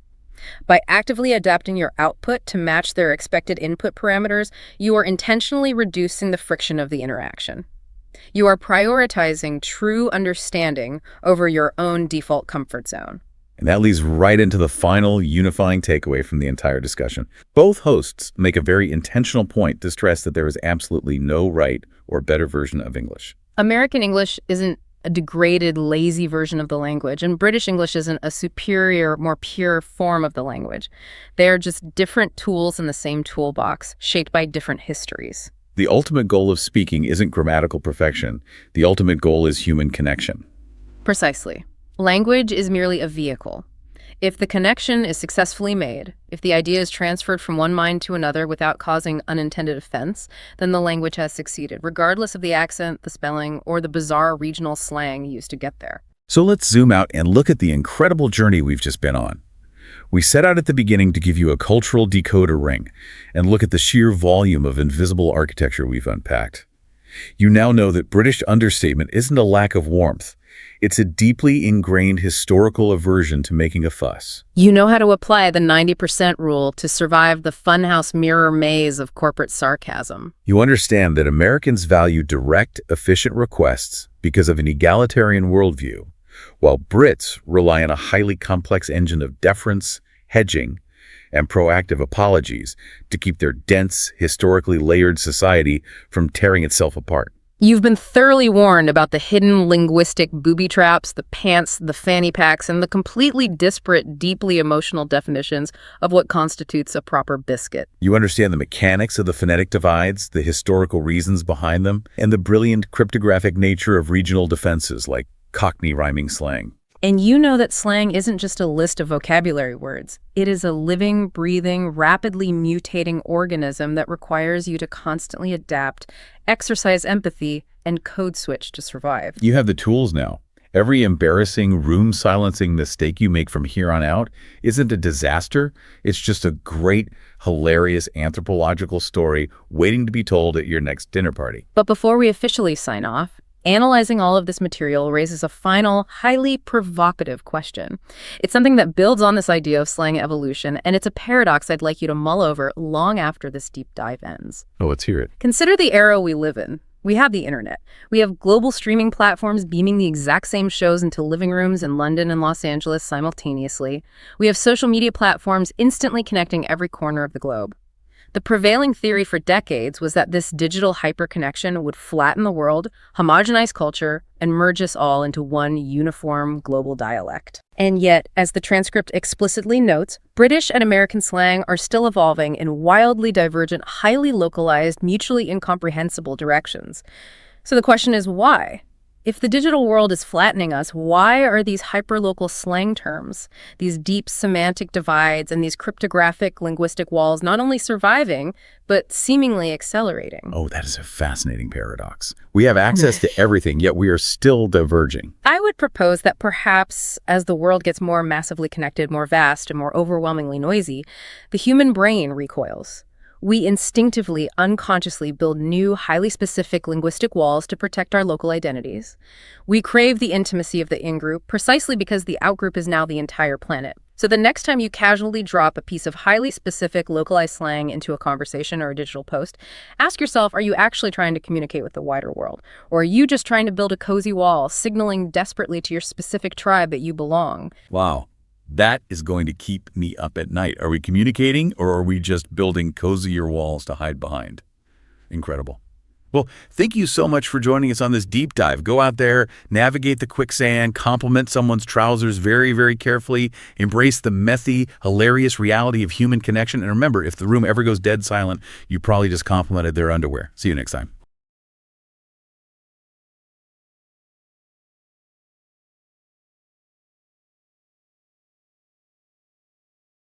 By actively adapting your output to match their expected input parameters, you are intentionally reducing the friction of the interaction. You are prioritizing true understanding over your own default comfort zone. And that leads right into the final unifying takeaway from the entire discussion. Both hosts make a very intentional point to stress that there is absolutely no right or better version of English. American English isn't a degraded, lazy version of the language, and British English isn't a superior, more pure form of the language. They are just different tools in the same toolbox, shaped by different histories. The ultimate goal of speaking isn't grammatical perfection. The ultimate goal is human connection. Precisely. Language is merely a vehicle. If the connection is successfully made, if the idea is transferred from one mind to another without causing unintended offense, then the language has succeeded, regardless of the accent, the spelling, or the bizarre regional slang used to get there. So let's zoom out and look at the incredible journey we've just been on. We set out at the beginning to give you a cultural decoder ring and look at the sheer volume of invisible architecture we've unpacked. You now know that British understatement isn't a lack of warmth. It's a deeply ingrained historical aversion to making a fuss. You know how to apply the 90% rule to survive the funhouse mirror maze of corporate sarcasm. You understand that Americans value direct, efficient requests because of an egalitarian worldview, while Brits rely on a highly complex engine of deference, hedging, and proactive apologies to keep their dense, historically layered society from tearing itself apart. You've been thoroughly warned about the hidden linguistic booby traps, the pants, the fanny packs, and the completely disparate, deeply emotional definitions of what constitutes a proper biscuit. You understand the mechanics of the phonetic divides, the historical reasons behind them, and the brilliant cryptographic nature of regional defenses like Cockney rhyming slang. And you know that slang isn't just a list of vocabulary words. It is a living, breathing, rapidly mutating organism that requires you to constantly adapt, exercise empathy, and code switch to survive. You have the tools now. Every embarrassing, room-silencing mistake you make from here on out isn't a disaster. It's just a great, hilarious anthropological story waiting to be told at your next dinner party. But before we officially sign off, analyzing all of this material raises a final, highly provocative question. It's something that builds on this idea of slang evolution, and it's a paradox I'd like you to mull over long after this deep dive ends. Oh, let's hear it. Consider the era we live in. We have the internet. We have global streaming platforms beaming the exact same shows into living rooms in London and Los Angeles simultaneously. We have social media platforms instantly connecting every corner of the globe. The prevailing theory for decades was that this digital hyperconnection would flatten the world, homogenize culture, and merge us all into one uniform global dialect. And yet, as the transcript explicitly notes, British and American slang are still evolving in wildly divergent, highly localized, mutually incomprehensible directions. So the question is, why? If the digital world is flattening us, why are these hyperlocal slang terms, these deep semantic divides, and these cryptographic linguistic walls not only surviving, but seemingly accelerating? Oh, that is a fascinating paradox. We have access to everything, yet we are still diverging. I would propose that perhaps as the world gets more massively connected, more vast, and more overwhelmingly noisy, the human brain recoils. We instinctively, unconsciously build new, highly specific linguistic walls to protect our local identities. We crave the intimacy of the in-group precisely because the out-group is now the entire planet. So the next time you casually drop a piece of highly specific localized slang into a conversation or a digital post, ask yourself, are you actually trying to communicate with the wider world? Or are you just trying to build a cozy wall, signaling desperately to your specific tribe that you belong? Wow. That is going to keep me up at night. Are we communicating, or are we just building cozier walls to hide behind? Incredible. Well, thank you so much for joining us on this deep dive. Go out there, navigate the quicksand, compliment someone's trousers very, very carefully, embrace the methy, hilarious reality of human connection. And remember, if the room ever goes dead silent, you probably just complimented their underwear. See you next time.